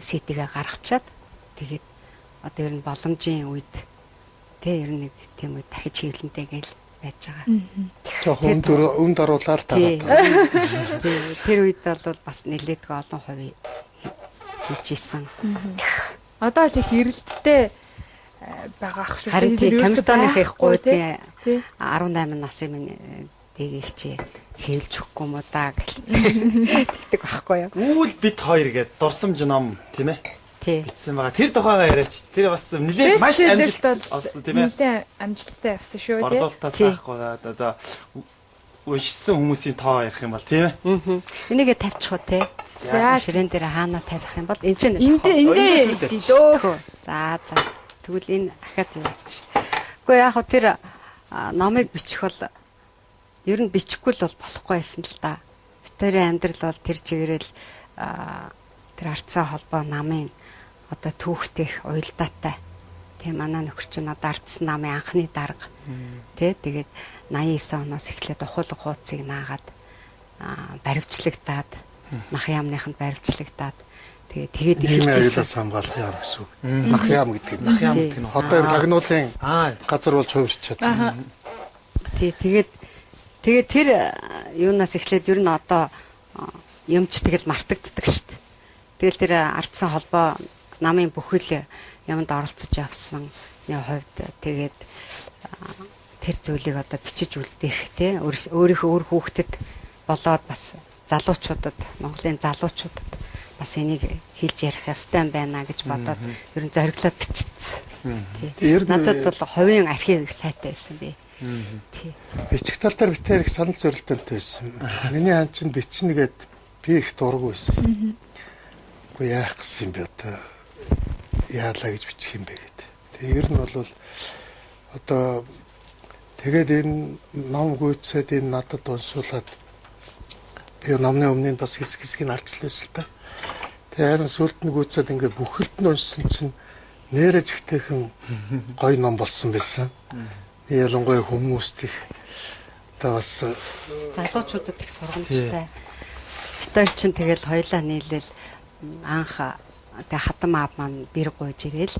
[SPEAKER 2] CD-гээ гаргачаад тэгээд одоо ер нь боломжийн үед ер нь нэг тийм үед дахиж хэвлэнтэй гээл байж байгаа.
[SPEAKER 3] Жохон өнд оруулаад байгаа.
[SPEAKER 2] Тэр үед бол бас нэлээд олон хувь хийжсэн.
[SPEAKER 4] Одоо л их эрэлттэй байгаа ах шүү.
[SPEAKER 2] Харин тийм камертоных их гуйд 18 насын минь дээгч хэлж өгөхгүй юм уу даа гэдэг байхгүй юу.
[SPEAKER 1] Үүл бид хоёр гээд дурсамж ном тийм ээ. Бичсэн байгаа. Тэр тухайгаа яриач. Тэр бас нэлээд маш амжилттай болсон тийм ээ.
[SPEAKER 4] Нэлээд амжилттай явсан шүү тийм.
[SPEAKER 1] Борлуулалтаас хаахгүй одоо уншсан хүмүүсийн тоо ярих юм бол тийм ээ.
[SPEAKER 2] Энийгээ тавьчих уу те. За ширээн дээр хаана тавих юм бол энэ чинь
[SPEAKER 4] эндээ дөө.
[SPEAKER 2] За тэгвэл энэ ахаад яваач. Гэхдээ яг хөө тэр номыг бичих бол ер нь бичихгүй л бол болохгүй байсан л да. Битэрийн амьдрал бол тэр чигээрэл тэр арцаа холбоо намын одоо түүхтэх уялдаатай. Тийм манай нөхөр чинь одоо ардсан намын анхны дарга. Тэгээд 89 оноос эхлээд ухуулга хуудсыг наагаад баривчлагтаад мах яамныханд баривчлагтаад тэгээд
[SPEAKER 3] эхэлжсэн хамгаалахын арга гэсэн үг. Мах яам гэдэг нь. Одоо энэ лагнуулын газар болж хувирчаад.
[SPEAKER 2] Тэгээд тэр юунаас эхлээд ер нь одоо юмч тэгэл мартагддаг шүү дээ. Тэгэл тэр ардсан холбоо намын бүхэл юмд оролцож явсан хувьд тэгээд тэр зүйлийг одоо бичиж үлдээх тий өөрийнхөө өөр хүүхдэд болоод бас залуучуудад Монголын залуучуудад бас энийг хэлж ярих ёстой юм байна гэж бодоод ер нь зориглоод бичсэн. Надад бол хувийн архив их сайтай байсан би.
[SPEAKER 3] Бичих тал дээр битээр их санал зорилттой байсан. Миний хаан чинь бичнэгээд би их дургу байсан. Уу яах гэсэн бэ одоо яалаа гэж бичих юм бэ гэдэг. Тэгээ ер нь бол одоо тэгээд энэ ном гүйцээд энэ надад уншуулад тэгээ номны өмнө бас хэсгийг арчлаасан л та. Тэгээ харин сүлд нь гүйцээд ингээд бүхэлд нь уншсан чинь нэрэж ихтэйхэн гоё ном болсон байсан. Ялангуяа хүмүүст их одоо бас
[SPEAKER 2] залуучуудад их сургамжтай. Битэр чинь тэгэл хоёлаа нийлээл анх тэг хатам аав маань бэр гуйж ирээл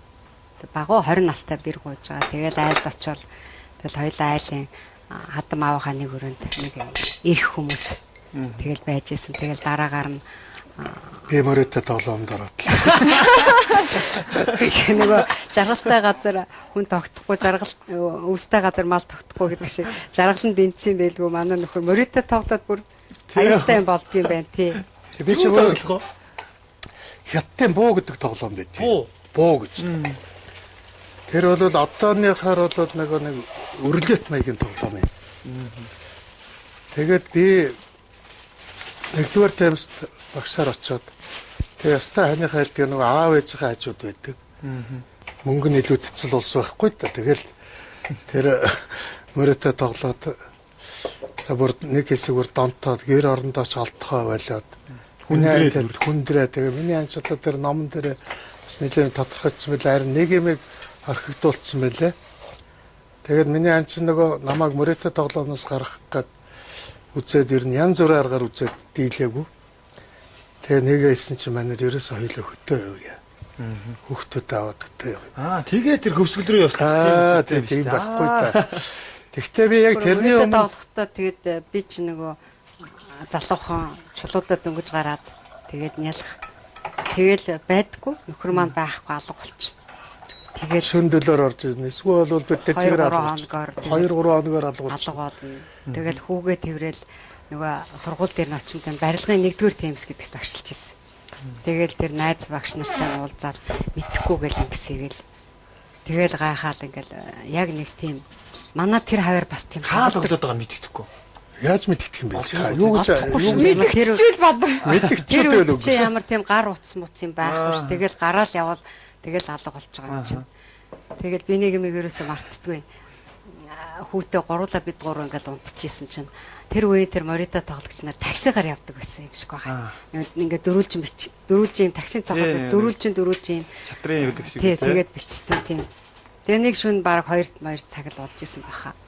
[SPEAKER 2] багуу 20 настай бэр гуйж байгаа. Тэгэл айлд очивол тэгэл хоёлаа айлын хатам аавынхаа нэг өрөөнд нэг ирэх хүмүүс тэгэл байж исэн. Тэгэл дараагаар нь
[SPEAKER 3] би мөрөдө тоглоомд ороод.
[SPEAKER 2] Нөгөө жаргалтай газар хүн тогтохгүй өвстэй газар мал тогтохгүй гэдэг шиг жаргаланд дэнцсэн байлгүй манай нөхөр мөрөдө тоглоод бүр аюултай юм болдгийм байна тий.
[SPEAKER 3] Би ч өөрөө хятадын буу гэдэг тоглоом байт. Буу гэж. Тэр бол одооныхаар бол нэг өрлөт маягийн тоглоом юм. Тэгээд би нэгдүгээр таймст багшаар очиод тэгээ ястаа ханих хайлтыг нэг аав ээжийнхээ хажууд байдаг. Мөнгө нь илүү тэцэл улс байхгүй та. Тэгэл тэр мөрөдө тоглоод за бүр нэг хэсэг бүр донтоод гэр орондоо ч олдохоо байлаад хүний айлд хүндрээ тэгээ миний анч одоо тэр номон дээр бас нэлээд тодорхойлсон байлаа. Харин нэг юм орхигдуулсан байлаа. Тэгээд миний анч нөгөө намайг мөрөдө тоглоомоос гаргах гээд үзээд ирнэ янз бүрийн аргаар үзээд дийлээгүй. Тэгээ нэгээ ирсэн чинь манайд ерөөсөө хоёлоо хөтөө явъя. Хүүхдүүд аваад хөтөө явъя.
[SPEAKER 1] Тэгээ тэр хөвсгөл рүү явсан
[SPEAKER 3] тийм байхгүй та. Тэгтээ би яг тэрний
[SPEAKER 2] өмнө тоглохдоо тэгээд би ч нөгөө залуухан чулуудад дөнгөж гараад тэгээд нялах. Тэгэл байдгүй нөхөр маань байхгүй алга болчихсон. Тэгээд
[SPEAKER 3] шөндөлөөр орж ирнэ. Эсвэл бол бид тэр чигээр алга. 2-3 хоногоор алга
[SPEAKER 2] болно. Тэгэл хүүгээ тэрэл нөгөө сургууль дээр нь очинд барилгын 1-р темс гэдэгт багшилж ирсэн. Тэгэл тэр найз багш нартай уулзаад мэдхгүй гэл ингэсэйгэл. Тэгэл гайхаад ингээл яг нэг тийм манай тэр хавар бас тийм
[SPEAKER 1] хаал өглөөд байгаа мэддэхгүй.
[SPEAKER 3] Яаж мэдэх юм бэ? Юу гэж
[SPEAKER 4] мэдчихвэл бод.
[SPEAKER 2] Тэр үед чи ямар тийм гар утас муц юм байхгүй ш. Тэгэл гараал явал тэгэл алга болж байгаа юм чинь. Тэгэл би нэг юм ерөөсөө мартдаггүй. Хүүтэй гуруула бид гурав ингээд унтчихсэн чинь тэр үеийн тэр морита тоглогч нар таксигаар явдаг байсан юм шиг байгаа. Ингээд дөрүүлжин таксийн цогцол дөрүүлжин
[SPEAKER 1] шатрын явдаг шиг.
[SPEAKER 2] Тэгээд бичсэн тийм. Тэгээ нэг шүн баг 2 цаг л болж исэн баха.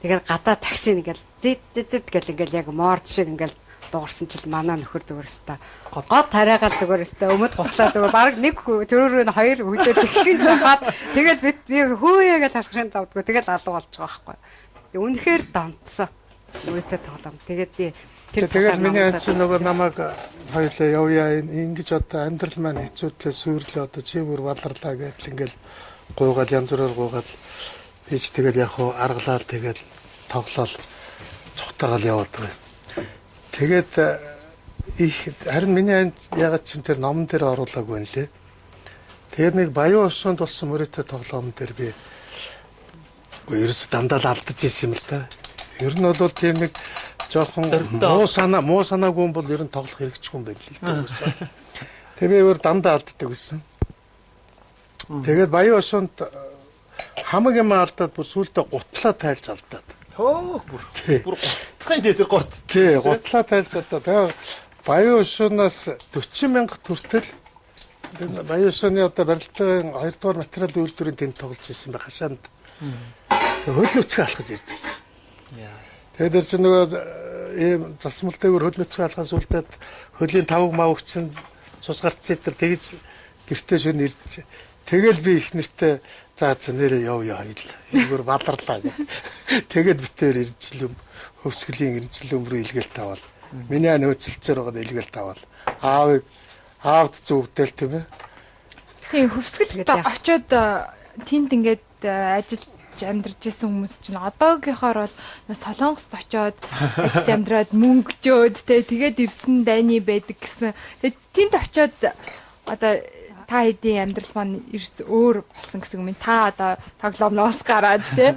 [SPEAKER 2] Тэгээд гадаа такси ингээл дэд гэл ингээл яг морд шиг ингээл дуурсан чил манай нөхөр зүгээр өстой год тарайгаал зүгээр өстой өмд гутлаа зүгээр баг нэг төрөөрөө 2 хөлөөж ихэн шахаад тэгээд би хөөе гэж тасгшин завдгүй тэгээд алга болж байгаа байхгүй. Үнэхээр донтсон. Өөртөө тоглоом. Тэгээд би
[SPEAKER 3] тэгээд миний анч нөгөө намайг хоёлаа явъя ингэж одоо амьдрал маань хэцүүдлээ сүйрлээ одоо чи бүр баларлаа гэдэл ингээл гуйгаад янз бүрээр гуйгаад бич тэгэл яг хуу аргалал тэгэл тоглоал цухтагаал яваад байгаа. Тэгээд их харин миний ягаад ч тэр номон дээр оруулаагүй юм лээ. Тэгээд нэг баян усанд болсон мөрөтэй тоглоом дээр би ерөөс дандаа л алдаж исэн юм л да. Ер нь бол тийм нэг жоохон муу санаагүй юм бол ер нь тоглох хэрэгчгүй юм байна л. Тэгээд би өөр дандаа алддаг байсан. Тэгээд баян усанд хамаг юм алдаад бүр сүултээ гутлаа тайлж алдаад.
[SPEAKER 1] Хөөх бүр гуцтахын дээр гуц.
[SPEAKER 3] Тий, гутлаа тайлж алдаад. Тэгээ баян усунаас 40,000 төгрөл баян усны одоо барилгын 2 дугаар материал үйлдвэрийн тэнд тоглож ирсэн байх хашаанд. Хөлнөцгөө алхаж ирж байсан. Тэгээд тэр чинь нөгөө ийм засмалтэйгээр хөлнөцгөө алхаас үлдээд хөлийн тавг мавг чинь цус гарц зэтэр тэгж гэртээ шөнө ирж. Тэгэл би их нэртээ за нэрээ явъя хоёул. Эгээр бадарлаа гэх. Тэгээд битээр иржлэм хөвсгөлийн иржлэм рүү илгээл тавал. Миний нөөцөлцөр байгаад илгээл тавал. Аавд зүгдэл тийм ээ.
[SPEAKER 4] Тийм хөвсгөлд очиод тэнд ингээд ажиллаж амьдарч исэн хүмүүс чинь одоогийнхоор бол Солонгост очиод ажиллаж амьдраад мөнгөжөөд тэгээд ирсэн дайны байдаг гэсэн. Тэгээд тэнд очиод одоо та хэдийн амьдрал маань ерс өөр болсон гэсэн юм. Та одоо тоглоомноос гараад тий.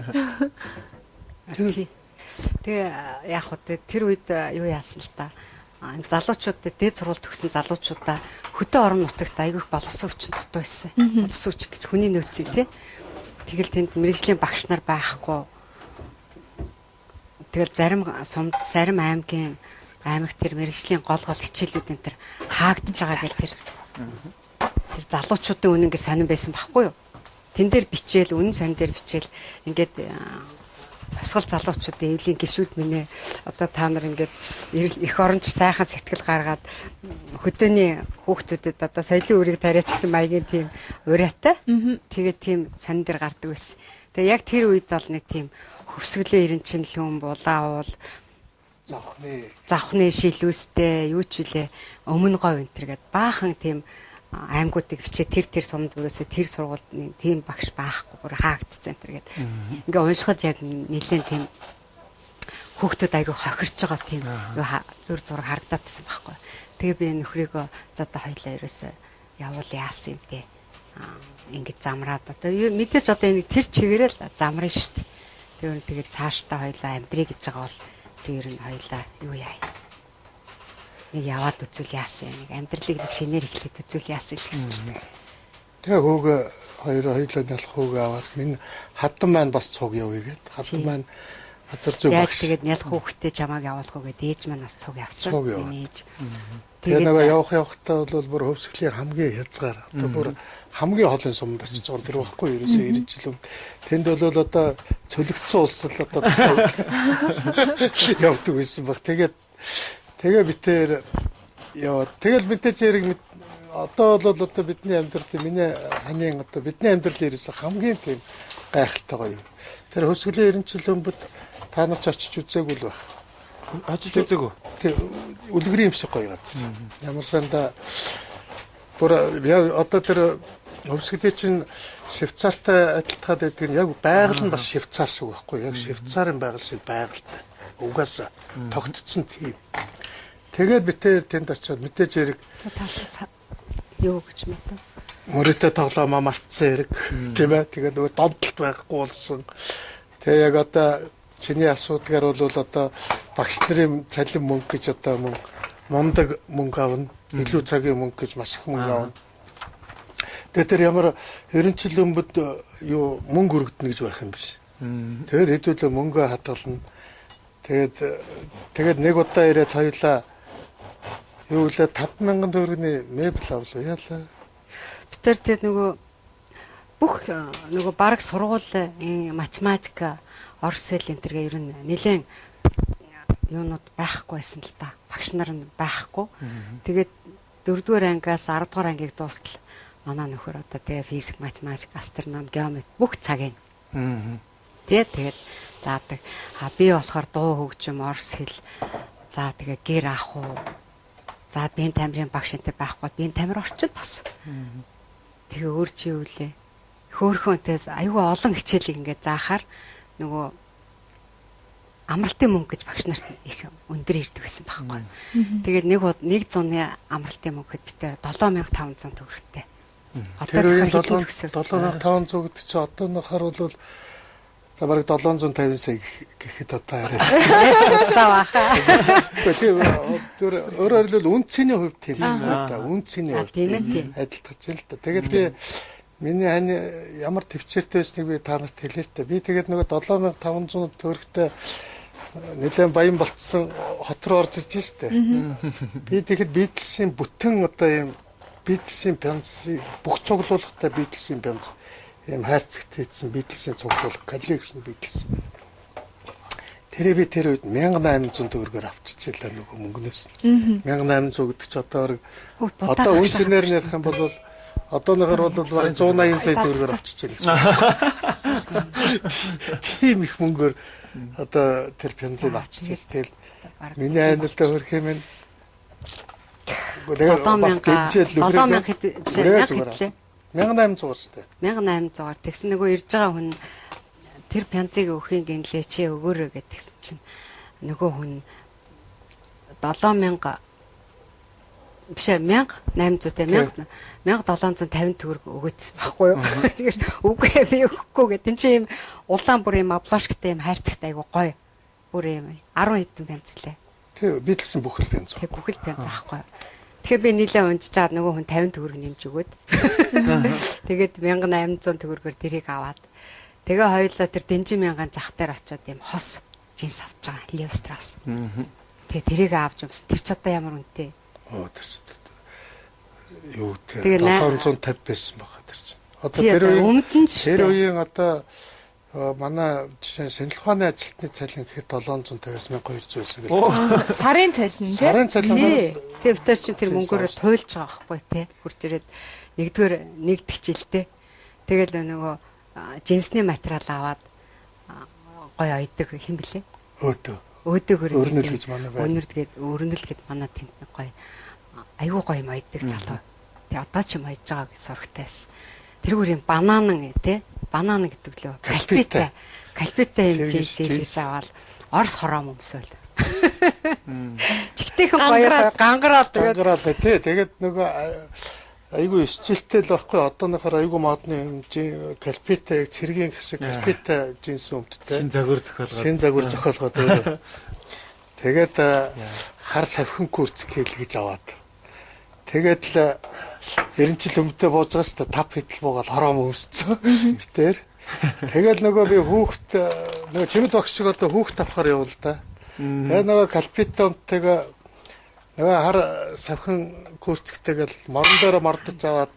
[SPEAKER 2] Тэгээ яг хөө тэр үед юу яасан л та. Залуучуудад дээд сургууль төгссөн залуучуудаа хөдөө орон нутагт аягүйх боловсон хүчин дутуу байсан. Боловсон хүч гэж хүний нөөцүй тий. Тэгэл тэнд мэрэгжлийн багш нар байхгүй. Тэгэл зарим аймгийн тэр мэрэгжлийн гол хичээлүүд энэ төр хаагдж байгаа гэх тэр залуучуудын үнэн ингэ сонирн байсан байхгүй юу? Тэн дээр бичээл үнэн сонир дээр бичээл ингээд босгол залуучуудын эвлийн гişүүд минь одоо та нар ингээд их оронч сайхан сэтгэл гаргаад хөдөөний хүүхдүүдэд одоо соёлын үрийг тариач гэсэн маягийн тийм ураатай. Тэгээд тийм сонир дээр гардаг байсан. Тэгээ яг тэр үед бол нэг тийм хөвсгөлээ ирэнчин лүн булаа уул завхны шилүүстэй юу ч үлээ өмнө говь энэ төр гэд баахан тийм аймагуудыг бичээ тэр сумд өрөөсөө тэр сургуульд тийм багш байхгүй бүр хаагдцсан энэ гээд ингээ уншихад яг нэлээд тийм хүүхдүүд айгүй хохирч байгаа тийм зүр зур харагдаадсан байхгүй. Тэгээ би нөхрийгөө за одоо хоёлаа ерөөсөө явуул яасан юм те ингээ замраад одоо мэдээж одоо энэ тэр чигээрэл замрын шүү дээ. Тэгээд цаашдаа хоёлаа амьдрий гэж байгаа бол тэр нь хоёлаа юу яа. Нэг яваад үзүүл яасан нэг амьдралыг нэг шинээр эхлээд үзүүл яасан гэсэн.
[SPEAKER 3] Тэгээ хөөгөө хоёулаа нялх хөөгөө аваад минь хатан маань бас цуг явъя гэд. Хатан маань хатар зүг багш.
[SPEAKER 2] Яаж тэгээд нялх хөөгтэй чамааг явуулах уу гэд ээж маань бас цуг явсан.
[SPEAKER 3] Ээж. Тэгээ нэг явахтаа бол бүр хөвсгөлийн хамгийн хязгаар одоо бүр хамгийн холын сумд очиж байгаа тэр байхгүй ерөөсөө иржлээ. Тэнд бол одоо цөлөгцсөн улс л одоо явдаг байсан баг. Тэгээ битээр яа тэгэл мэдээж яриг одоо бол одоо бидний амьдрал миний ханийн одоо бидний амьдрал ерөөсө хамгийн тийм гайхалтай гоё. Тэр хөсгөлийн 90 жил өмнөд та нар ч очиж үзээгүй л байх.
[SPEAKER 1] Очиж үзээгүй.
[SPEAKER 3] Тэг үлгэрийн юм шиг гоё газар. Ямар санда бүр одоо тэр хөсгөлийн чинь Швейцартай адилтгаад байдаг нь яг байгаль нь бас Швейцар шиг байхгүй. Яг Швейцарын байгаль шиг байгальтай. Угаасаа тогтцсон тийм. Тэгээд битээр тэнд очиод мэдээж эрэг
[SPEAKER 2] юу гэж мэдв.
[SPEAKER 3] мөрөдөө тоглоомоо мартсан эрэг тийм ээ. Тэгээд нөгөө донтолт байхгүй болсон. Тэгээ яг одоо чиний асуудгаар бол одоо багш нарын цалин мөнгө гэж одоо мундаг мөнгө авна. Илүү цагийн мөнгө гэж маш их мөнгө авна. Тэгээд тэр ямар 90 жил өмнөд юу мөнгө өргөднө гэж байх юм биш. Тэгээд хэдүүлээ мөнгө хадгална. Тэгээд нэг удаа ирээд хоёлаа юу гэлээ 5,000 төгрөгийн мебель авлаа яалаа.
[SPEAKER 2] Бид тэр тэгээд нөгөө бүх нөгөө бараг сургуулийн математика, орос хэл энэ төргээ ер нь нэлээд юунууд байхгүй байсан л та. Багш нар нь байхгүй. Тэгээд 4-р ангиас 10-р ангийг дуустал манай нөхөр одоо тэгээ физик, математик, астроном, геометри бүх цагийн. Тэгээд заадаг. Би болохоор дуу хөгжим, орос хэл. За тэгээ гэр ах уу. За биеийн тамирын багш энтэй байхгүй. Биеийн тамир орчид бас. Тэгээ өөр чи юу лээ. Хөөхөнтэй аюу олон хичээлийг ингээд заахаар нөгөө амралтын мөнгө гэж багш нарт их өндөр ирдэг байсан байхгүй. Тэгээд нэг зуны амралтын мөнгөд битээр 7500 төгрөгтэй.
[SPEAKER 3] Тэр үеийн 7500 гэдэг чи одоонохоор бол за бараг 750 сая гэхэд одоо арай. Өөрөөр хэлбэл үнцний хувьд тийм юм да. Үнцний хувьд адилтгаж л да. Тэгээд миний хань ямар төвчээртэй байсныг би та нарт хэлээ л да. Би тэгээд нөгөө 7500 төгрөгтэй нэлээд баян болцсон хот руу орж иж штэ. Би тэгэхэд Битлсийн бүтэн одоо юм Битлсийн пянз бүх цуглуулгатай Битлсийн пянз юм хайрцагт хийсэн Битлсийн цуглуулга коллекшн Битлс. Тэрээ би тэр үед 1800 төгрөгөөр авчижээ нөгөө мөнгнөөс. 1800 гэдэг чи одоо үнцээр ярих юм бол одооноор бол 180 сая төгрөгөөр авчижээ гэсэн. Тийм их мөнгөөр одоо тэр пянзыг авчижээ. Тэгэл миний айлтаа хөрх юм нь. Тэгээд бас дэмжээл нөхрөө 1800 шүү дээ. 1800-аар
[SPEAKER 2] тэгсэн нөгөө ирж байгаа хүн тэр пянзыг өгөхийн гинлээ чи өгөөрэй гэдгсэн чинь нөгөө хүн 7000 биш 1800 1750 төгрөг өгөөдсөн байхгүй юу. Тэгэхээр үгүй би өгөхгүй гэдэг чинь юм улаан бүр юм аблошктай юм хайрцагтай айгу гоё. Бүр юм 10 хэдэн пянз лээ.
[SPEAKER 3] Тэг бидлсэн бүхэл пянз.
[SPEAKER 2] Тэг бүхэл пянз аахгүй юу. Тэгэхээр би нийлээ унжиж чаад нөгөө хүн 50 төгрөг нэмж өгөөд. Тэгээд 1800 төгрөгөөр тэрийг аваад тэгээ хоёулаа тэр Дэнжин мянган зах дээр очиод юм хос джинс авч байгаа. Левстрас. Тэгээ тэрийг авч юмс. Тэр ч одоо ямар үнэтэй. Тэр ч юу тэгээ 750 байсан байгаа тэр чинь. Одоо тэр үеийн одоо манай жишээ шинжлэх ухааны ажилтны цалин гэхэд 750-1200 байсан гэх.
[SPEAKER 4] Сарын цалин тийм.
[SPEAKER 3] Сарын цалин.
[SPEAKER 2] Тэгээ битэр чинь тэр мөнгөөр туйлж байгаа байхгүй тий. Хурж ирээд нэгдүгээр нэгдчихэлтэй. Тэгэл нөгөө жинсний материал аваад гоё ойдог хэм блэ? Өөдөө өрнөл гэж манай байна. Өрнөл гэд манай тэнд гоё аюу гоё юм ойдог залуу. Тэгээ одоо ч юм ойж байгаа гэж сурагтайс. Тэргүүр юм бананан тий. Банан гэдэг лөө. Кальпитай юм жинсээс аваад орс хором өмсөөл. Чигтэйхэн гоё гангараад тий. Тэгээд нөгөө айгу стилтэй л байхгүй одоонохоор айгу модны кальпитай цэргийн хэсэг кальпитай жинс өмдтэй. Шин загвар зохиолгоод. Тэгээд хар савхин курс хэлгэж аваад. Тэгээд л 90 жил өмнөдөө бууж байгаа шүү дээ 5 хэдэл буугаад хором өмсцөө битээр. Тэгэл нөгөө би хүүхд нөгөө чимэд багш шиг одоо хүүхд авахаар явуул да. Тэгээ нөгөө кальпитомтэйгээ нөгөө хар савхин курцгтэйгээл морон дээр мордож аваад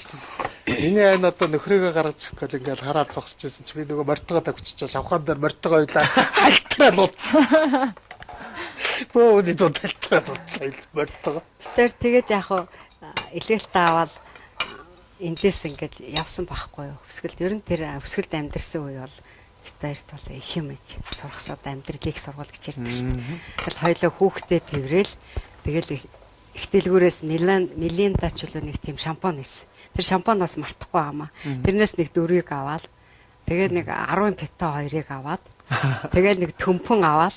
[SPEAKER 2] миний айн одоо нөхрийгээ гаргаж өгөх гэл ингээл хараад зогсож байсан чи би нөгөө мортогоо тавьчихаа шавхаан дээр мортогоо ойлаа хальтраад луудсан. Бөөний дод хальтраад луудсан мортогоо. Тэр тэгээд яг хаа илгээлтээ аваад эндээс ингээд явсан байхгүй юу. Өсгөлд ер нь тэр өсгөлд амьдэрсэн үе бол бид хоёрт бол их юм сургасаад амьдралыг сургуул гэж ярьдаг шүү дээ. Тэгэл хоёлоо хүүхдээ тэрвэл тэгэл их дэлгүүрээс Мелиндач үлээ нэг тийм шампунь нээсэн. Тэр шампунь бас мартахгүй амаа. Тэрнээс нэг 4-ийг аваад тэгээд нэг 10 пито 2-ыг аваад тэгээд нэг төмпөн аваад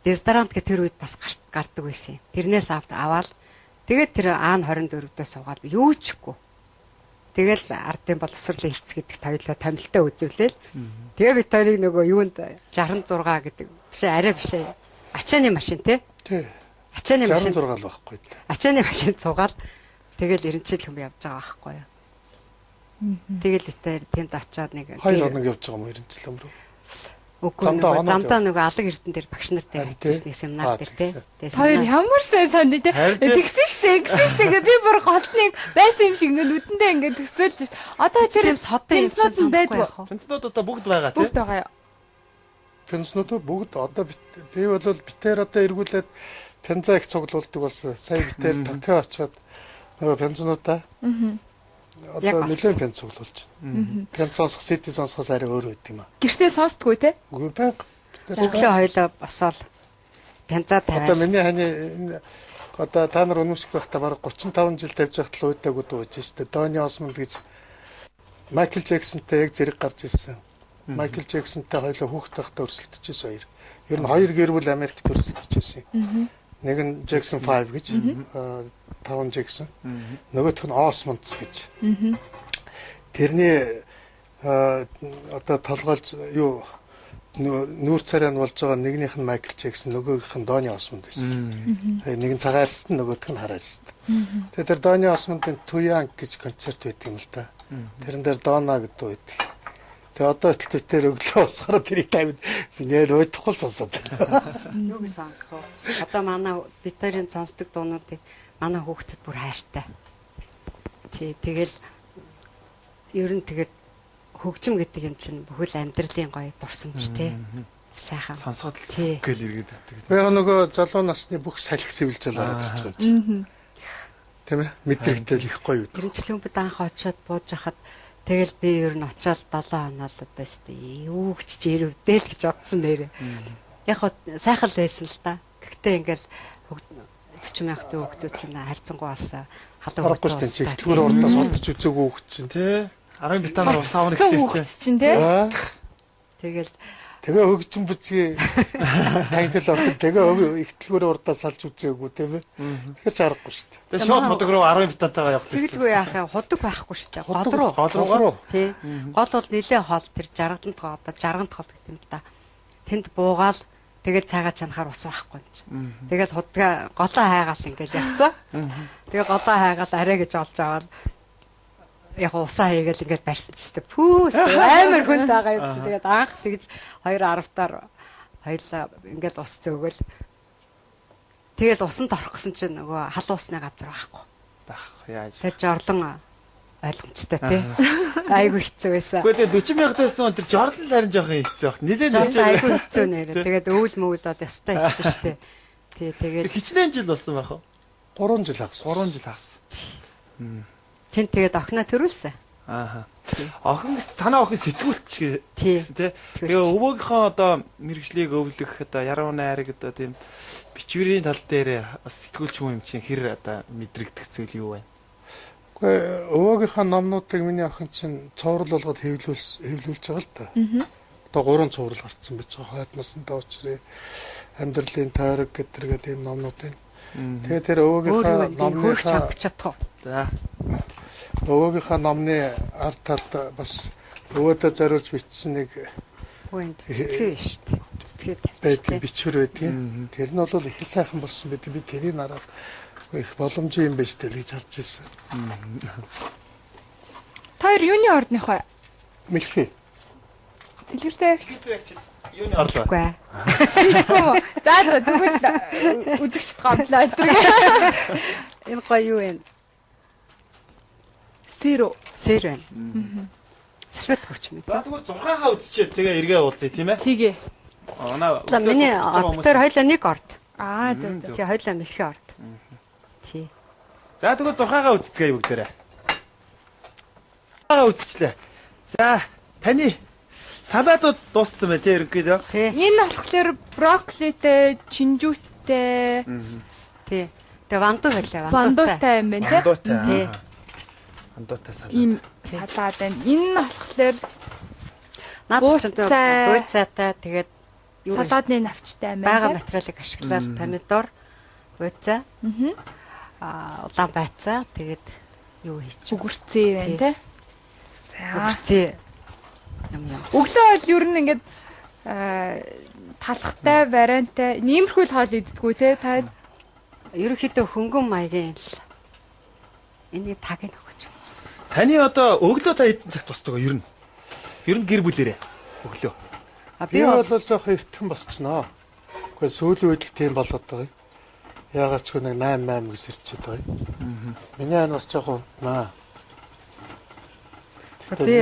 [SPEAKER 2] дезодорант гэх тэр үед бас гардаг байсан юм. Тэрнээс аваад тэгээд тэр аан 24-дээ суугаад юу чгүй. Тэгэл ардын боловсролын хэлц гэдэг тойлоо томилтоо үзүүлээл. Тэгээ бид хоёрыг нөгөө юунд 66 гэдэг биш арай биш. Ачааны машин тий. Ачааны машин
[SPEAKER 3] 66 л байхгүй.
[SPEAKER 2] Ачааны машин цугаал тэгэл 90 жил хүм явж байгаа байхгүй юу. Тэгэл өтөр тэнд очиод нэг
[SPEAKER 3] 2 хоног явж байгаа юм 90 жил өмнө.
[SPEAKER 2] Үгүй нөгөө замдаа нөгөө алга эрдэн дээр багш нартай хэлж нэг семинар дээр тий.
[SPEAKER 4] Хоёр ямар сайн сонд тий. Тэгсэн штэ гэдэг би бүр голтныг байсан юм шиг нүдэндээ ингээд төсөөлж штэ. Одоо тэр
[SPEAKER 2] содын
[SPEAKER 4] пенснууд байдгүй.
[SPEAKER 1] Пенснууд одоо бүгд байгаа тий.
[SPEAKER 4] Бүгд байгаа.
[SPEAKER 3] Пенснууд бүгд одоо би бол битээр одоо эргүүлээд пенза их цуглуулдаг болсон. Сая битээр Токио очиод нөгөө пензнуудаа одоо нэлээд пенз цуглуулж байна. Пенз сонсох, сити сонсохоос арай өөр байд юм аа.
[SPEAKER 4] Гэртээ сонсдгүй те?
[SPEAKER 3] Үгүй баг.
[SPEAKER 2] Өглөө хоёлоо босоод пенза тавиад.
[SPEAKER 3] Одоо миний хань одоо та нар өнөмсөх байхдаа бараг 35 жил тавьж байхад л уйдаагүй дууж штэ. Дони Осмонд гэж Майкл Джексонтэй яг зэрэг гарч ирсэн. Майкл Джексонтэй хоёлоо хүүхэд байхдаа өрсөлдөж байсан хоёр. Ер нь хоёр гэр бүл Америкт өрсөлдөж байсан. Нэг нь Jackson 5 гэж 5 Jackson. Нөгөөх нь Osmonds гэж. Тэрний одоо толгойлж юу нүүр царай нь болж байгаа нэгнийх нь Michael Jackson, нөгөөх нь Donny Osmond байсан. Нэг нь цагаан арьстай, нөгөөх нь хар арьстай. Тэгээд тэр Donny Osmond-ын Too Young гэж концерт байдаг юм л да. Тэрэн дээр Donna гэдэг байдаг. Тэгээ одоо Twitter өглөө усахаар тэрийг тавьд нээр уйдахгүй сонсоод байна.
[SPEAKER 2] Юуг сонсох вэ? Одоо манай битэрийн сонсдог дуунуудыг манай хүүхдүүд бүр хайртай. Тэгэл ер нь тэгээд хөгжим гэдэг юм чинь бүхэл амьдралын гоё дурсамж тий. Сайхан
[SPEAKER 1] сонсоход л гэл иргэд ирдэг.
[SPEAKER 3] Яг нөгөө залуу насны бүх салхи сэвэлж ороод ирж байгаа юм. Тийм ээ? Мэдрэгтэй их гоё үү.
[SPEAKER 2] Тэрнчлэн бид анх очиод бууж хахад тэгэл би ер нь очиод 7 хоноо л одоо өстэй юу гэж ирвдэл гэж бодсон нэрээ. Яг хоо сайхан л байсан л та. Гэхдээ ингээл 40 мянган хүүхдүүд чинь харьцангуй бас халуун
[SPEAKER 3] хүүхдүүд чинь ихтгэр урдаас олдож үзээгүй хүүхд чинь
[SPEAKER 1] тий. 10 битанаар ус аавна гэдэг
[SPEAKER 4] чинь тий.
[SPEAKER 2] Тэгэл
[SPEAKER 3] тэгээ хөгжим бүжгийн тангил ордог. Тэгээ ихтгэр урдаас салж үзээгүй тийм ээ. Тэгэхээр чарахгүй шүү дээ.
[SPEAKER 1] Тэгээ шууд ходог руу 10 битантайгаа явах гэсэн.
[SPEAKER 2] Тэгэлгүй яах юм худаг байхгүй шүү дээ. Гол руу. Тий. Гол бол нилээ хол тэр жаргалтанд одоо жарганд хол гэдэг юм да. Тэнд буугаал тэгээд цаагаа чанахаар ус байхгүй юм чи. Тэгээд худгаа голоо хайгаал ингээд явсан. Тэгээд голоо хайгаал арай гэж олж аваад яг усаа хийгээл ингээд барьсан ч гэсэн пүүс амар хүн тагаа юм чи. Тэгээд анх тэгж 2.10-таар хоёлаа ингээд ус зөөгөл тэгэл усанд орох гэсэн чинь нөгөө халуун усны газар байхгүй.
[SPEAKER 1] Яаж.
[SPEAKER 2] Тэгээд жорлон ойлгомжтой тий. Айгу хэцүү байсан.
[SPEAKER 1] Гэхдээ 40 мянга тайсан тэр жорлол харин жоохон хэцүү баг. Нилээн
[SPEAKER 2] айгу хэцүү нэрээ. Тэгээд өвөл мөвөл бол ястай хэцүү штэ. Тий тэгээд
[SPEAKER 1] хичнээн жил болсон байх уу?
[SPEAKER 3] 3 жил хагас.
[SPEAKER 1] 3 жил хагас.
[SPEAKER 2] Тэн тэгээд охиноо төрүүлсэн.
[SPEAKER 1] Ааха. Охин танаа охин сэтгүүлч гэсэн тий. Тэгээ өвөөгийнхөө одоо мэрэгжлийг өвлөх одоо яруу найраг одоо тийм бичвэрийн тал дээр бас сэтгүүлч юм чинь хэр одоо мэдрэгдэх зүйл юу вэ?
[SPEAKER 3] Гэхдээ өвөөгийнхөө номнуудыг миний охин чинь цуврал болгоод хэвлүүлж байгаа л да. Одоо 3 цуврал гарцсан байж байгаа. Хойдноос нь доочрээ амьдралын тойрог гэдэг ийм номнуудын. Тэгээ тэр өвөөгийнхөө номыг
[SPEAKER 2] хөрч чадах.
[SPEAKER 3] За. Өвөөгийнхөө номны ард талд бас өвөөдөө зориулж бичсэн нэг
[SPEAKER 2] үнд цэцгээ шүү дээ. Цэцгээ
[SPEAKER 3] байдаг бичвэр байдаг. Тэр нь бол их сайхан болсон байдаг. Би тэрийг хараад их боломжтой юм биш дээ гэж харж ирсэн.
[SPEAKER 4] Хоёр юуны ордных вэ?
[SPEAKER 3] Мэлхий.
[SPEAKER 4] Дэлгэртэй
[SPEAKER 1] юуны орлоо?
[SPEAKER 2] Үгүй.
[SPEAKER 4] За тэгвэл үдгчт гомдлоо энэ.
[SPEAKER 2] Энэ гоё юу вэ? Сэр байна. Салфет хурч мэд.
[SPEAKER 1] За тэгвэл 6-аа үзчихээ тэгээ эргээ уулзъя тийм ээ.
[SPEAKER 4] Тэгээ.
[SPEAKER 2] За миний октор хоёлаа нэг орд.
[SPEAKER 4] Зөв.
[SPEAKER 2] Тий хоёлаа мэлхий орд. Тий.
[SPEAKER 1] За тэгвэл 6-аа үзцгээе бүгдээрээ. 6-аа үзчихлээ. За таны салаатууд дууссан байна тий ерөнхийдөө.
[SPEAKER 4] Энэ болохоор брокколитэй, чинжүүтэй.
[SPEAKER 2] Тий. Тэгээ ванду байлаа.
[SPEAKER 4] Вандуутай юм байна тий.
[SPEAKER 1] Андуутай салаад.
[SPEAKER 4] Ийм салаад байна. Энэ нь болохоор
[SPEAKER 2] наад чинь бууцаатай тэгээд
[SPEAKER 4] салаадны навчтай
[SPEAKER 2] байгаа
[SPEAKER 4] байна.
[SPEAKER 2] материалыг ашиглаад помидор, буйцаа, улаан байцаа тэгээд юу хийчих.
[SPEAKER 4] Үгүрцээ байна те.
[SPEAKER 2] Үгүрцээ юм.
[SPEAKER 4] Өглөө бол ер нь ингээд талхтай, вариантай, иймэрхүү л хоол иддэггүй те. Та
[SPEAKER 2] ерөнхийдөө хөнгөн маягийн л энийг таг нөхөж.
[SPEAKER 1] Таны одоо өглөө та эдэн цагт босдог ер нь. Ер нь гэр бүлэрээ өглөө.
[SPEAKER 3] Би бол жоох эртхэн босчихноо. Гэхдээ сүүлийн үед л тийм болоод байгаа юм. Яагаад ч нэг 8 гэж сэрчээд байгаа юм. Миний ань бас жоох унтнаа.
[SPEAKER 2] Би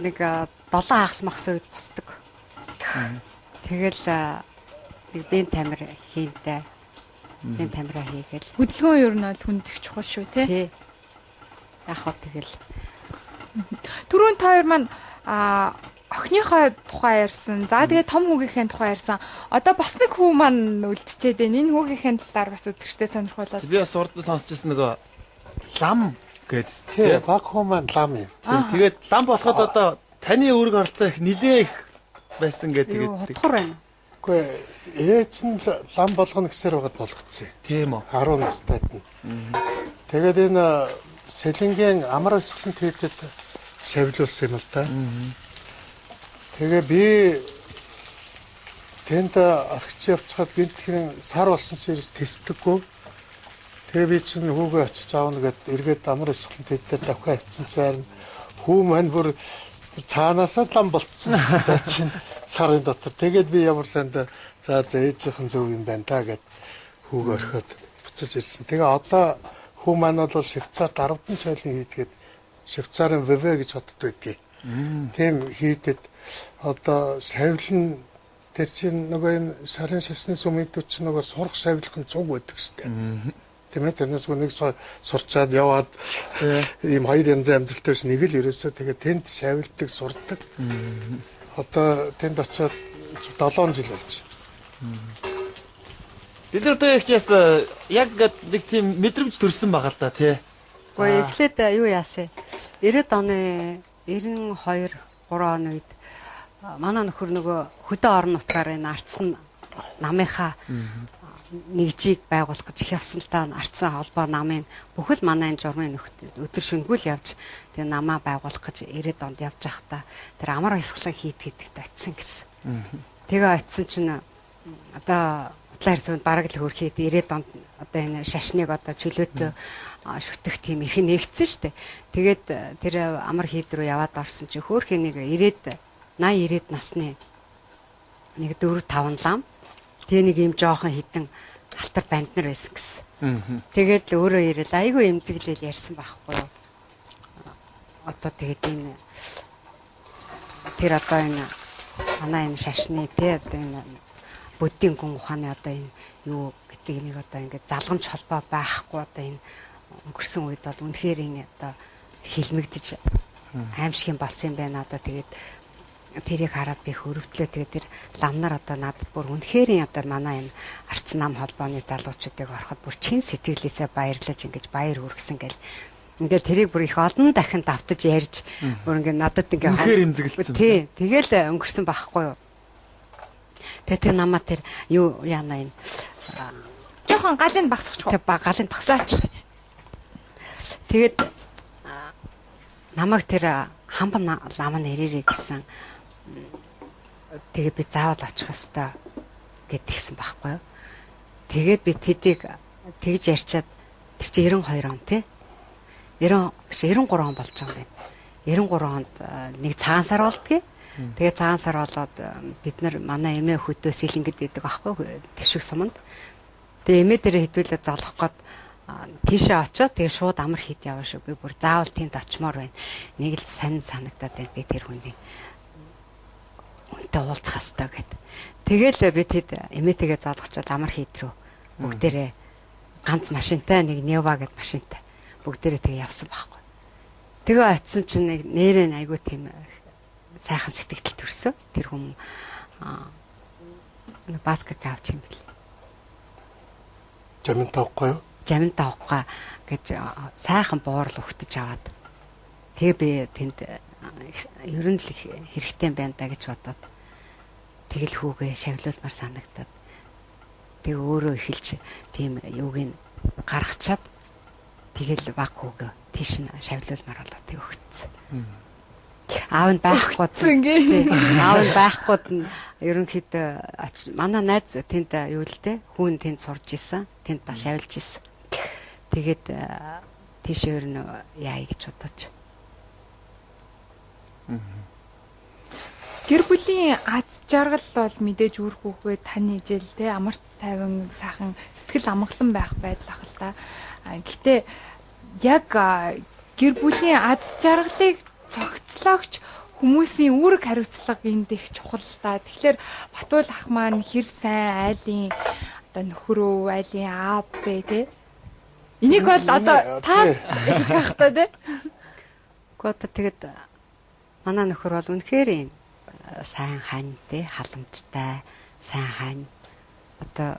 [SPEAKER 2] нэг 7 хагас махс үед босдог. Тэгэл нэг бен тамир хийнтэй. Бен тамираа хийгээл.
[SPEAKER 4] хөдөлгөөн ер нь бол хүнд их чухал шүү те.
[SPEAKER 2] Тий. Яг хоо тэгэл.
[SPEAKER 4] Түрүүн та хоёр маань охиныхоо тухай ярьсан. За тэгээд том хүүгийнхээ тухай ярьсан. Одоо бас нэг хүү маань үлдчихэд байна. Энэ хүүгийнхээ талаар бас үзэгчтэй сонирхуулаад.
[SPEAKER 1] Би бас урд нь сонсчихсан нөгөө лам гэдэг.
[SPEAKER 3] Тий, баг хүмүүс лам юм.
[SPEAKER 1] Тэгээд лам болоход одоо таны үүрэг оролцоо их нилээ их байсан гэдэг.
[SPEAKER 2] Хутгар байна.
[SPEAKER 3] Гэхдээ ээж нь лам болгоно гэсээр байгаад болгоцсон.
[SPEAKER 1] Тийм үү.
[SPEAKER 3] 10 настайд нь. Тэгээд энэ сэлэнгийн амар өсөлтөнд хийдэг шавлуулсан юм л да. Тэгээ би тэнд архич явцгаад гинтхэн сар болсон чи ирж тестдэггүй. Тэгээ би чинь хүүгээ очиж аавна гэд эргээд амар өсөлтөнд хийдэг давхаа хийсэн чинь хүү маань бүр цаанаасаа лам болцсон. Чинь сарын дотор. Тэгээд би ямар санд за ээжийнхэн зөв юм байна да гэд хүүгээ орхиод буцаж ирсэн. Тэгээ одоо хүү маань бол Швейцарт 10 цайлын хийдгээд Швейцарын ВВ гэж хотод байдгийг. Тийм хийдэд одоо шавлын тэр чинь нөгөө энэ сарын шашны сүмэдүүд чинь нөгөө сурах шавлын цуг байдаг штэ. Тийм ээ тэрнээс нэг сурчаад яваад ийм хоёр янзын амьдралтай ш нэг л ерөөсөө тэгээ тэнд шавлдаг сурдаг. Одоо тэнд очиод 7 жил болж байна.
[SPEAKER 1] Бид нар одоо ихчээс яг нэг тийм мэдрэмж төрсэн байгаа л да тий.
[SPEAKER 2] Гэхдээ эхлээд юу яасан? 90-ад оны 92 3 он үед манай нөхөр нөгөө хөдөө орон нутгаар энэ ардсан намынхаа нэгжийг байгуулах гэж их явсан л та ардсан холбоо намын бүхэл манай энэ журмын нөхдөд өдөр шөнөгүй явж тэгээ намаа байгуулах гэж 90-ад онд явж байхдаа тэр амар хясгалаа хийдгээд очисон гэсэн. Тэгээ очисон чинь одоо утлаар сүнд бараг л хөрхийд 90-ад онд одоо энэ шашныг одоо чөлөөтэй шүтэх тийм их нэгдсэн штэ. Тэгээд тэр амар хийд рүү яваад орсон чи хөөрхий нэг 80-90 насны нэг 4-5 лам. Тэгээ нэг юм жоохон хитэн алтар банднар байсан гэсэн. Тэгээд л өөрөө ирэл айгүй эмзэглэл ярьсан байхгүй юу. Одоо тэгээд энэ тэр одоо энэ манай энэ шашны тий одоо энэ буддийн гүн ухааны одоо энэ юу гэдэг нэг одоо ингээд залгамж холбоо байхгүй одоо энэ өнгөрсөн үед бол үнэхээр энэ одоо хилмигдэж аимшиг юм болсон юм байна. Одоо тэгээд тэрийг хараад би хөрөвдлөө. Тэгээд тэр ламнар одоо надад бүр үнэхээр одоо манай энэ арц нам холбооны залуучуудыг ороход бүр чин сэтгэлээсээ баярлаж ингэж баяр хүргэсэн гэл. Ингээд тэрийг бүр их олон дахин давтаж ярьж бүр ингээд надад ингээд
[SPEAKER 1] үнэхээр эмзэглэсэн.
[SPEAKER 2] Тий. Тэгэл өнгөрсөн байхгүй юу. Тэгээд намаа тэр юу яана энэ
[SPEAKER 4] жоохон галыг багсахчих.
[SPEAKER 2] Тэг галыг багсаачих. Тэгээд намайг тэр хамбан лам нэрэрээ гэсэн. Тэгээд би заавал очих ёстой гэдгийгсэн байхгүй юу. Тэгээд би тэдийг тэгж ярьчаад тэр чи 92 он тий. 93 он болж байгаа юм байна. 93 онд нэг цагаан сар болдгийг. Тэгээд цагаан сар болоод бид нар манай эмээ хөдөөс илэнгэд идэг байхгүй юу. Тэшиг суманд. Тэгээд эмээ дээр хэдүүлээ золох гээд тийшээ очоод тэгээ шууд амар хийд яваа шүү. Би бүр заавал тэнд очимоор байна. Нэг л сонь санагдаад байна. Би тэр хүний үнтэй уулзах хэвээр гэд. Тэгээл би тэд эмээтэйгээ зоолгочоод амар хийд рүү бүгдээрээ ганц машинтай нэг Нева гэд машинтай бүгдээрээ тэгээ явсан байхгүй. Тэгээ очисон чинь нэг нэрэн айгуу тийм сайхан сэтгэл төрсөн. Тэр хүм баскет авч юм бэл.
[SPEAKER 3] Жамин таахгүй юу?
[SPEAKER 2] Жамин таахгүй гэж сайхан буурал өгтөж аваад. Тэгээ би тэнд ер нь л хэрэгтэй юм байна да гэж бодоод. тэгэл хүүгээ шавлуулмаар санагдаад тэг өөрөө эхэлж тийм юуг нь гаргачаад тэгэл баг хүүгээ тийш нь шавлуулмаар болоод тэг өгцсөн. Аав нь байхгүй. Аав нь байхгүй нь ерөнхийдөө манай найз тэнд юу л дээ хүүн тэнд сурж исэн. Тэнд бас шавилж исэн. Тэгээд тийш өөр нь яа гэж бодож.
[SPEAKER 4] Гэр бүлийн аз жаргал бол мэдээж үр хүүгээ таны ижил те амар тайван сайхан сэтгэл амгалан байх байдал ах л та. Гэхдээ яг гэр бүлийн аз жаргалыг цогцлогч хүмүүсийн үүрэг хариуцлага энд их чухал та. Тэгэхээр Батуул ах маань хэр сайн айлын одоо нөхрөө, айлын аав бэ те. Энийг бол одоо та хэлэх та те.
[SPEAKER 2] Гэхдээ тэгээд манай нөхөр бол үнэхээр сайн хань те халамжтай сайн хань одоо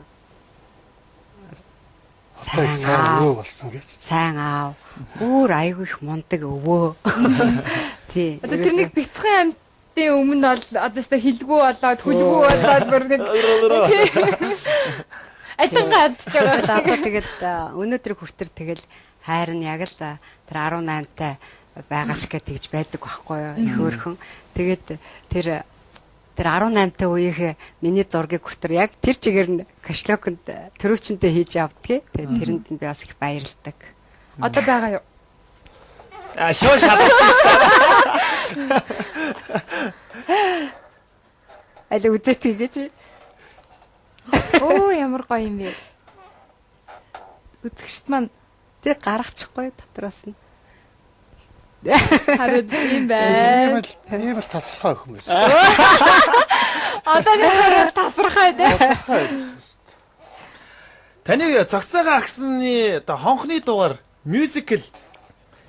[SPEAKER 2] сайн
[SPEAKER 3] өвөө болсон гэж.
[SPEAKER 2] Сайн аав. Өөр айгүй их мундаг өвөө. Тий.
[SPEAKER 4] Одоо тэр нэг бяцхан амтын өмнө бол одоо өстө хилгүү болоод хөлгүү болоод бүргээд айтангаа алдж байгаа.
[SPEAKER 2] Одоо тэгээд өнөөдөр хүртэр тэгэл хайр нь яг л тэр 18-тай байгаа шиг тэгж байдаг байхгүй юу? Их өөрхөн. Тэгээд тэр 18-тай үеийнхээ миний зургийг хүртэр яг тэр чигээр нь кашлоконд төрөвчөнтэй хийж авдгийг. Тэгээд тэрэнд нь би бас их баярлдаг.
[SPEAKER 4] Одоо байгаа юу?
[SPEAKER 1] Шоо шатсан шүү.
[SPEAKER 2] Аль үзet гэж.
[SPEAKER 4] Оо ямар гоё юм бэ. Үзэгчт маань
[SPEAKER 2] тэг гаргачихгүй дотроос нь.
[SPEAKER 4] хараад юм байна.
[SPEAKER 3] Ийм л тасархай хүмүүс.
[SPEAKER 4] Одоо нэг тасархай дээ.
[SPEAKER 1] Таныг цогцоогоо агсны одоо хонхны дугаар мюзикл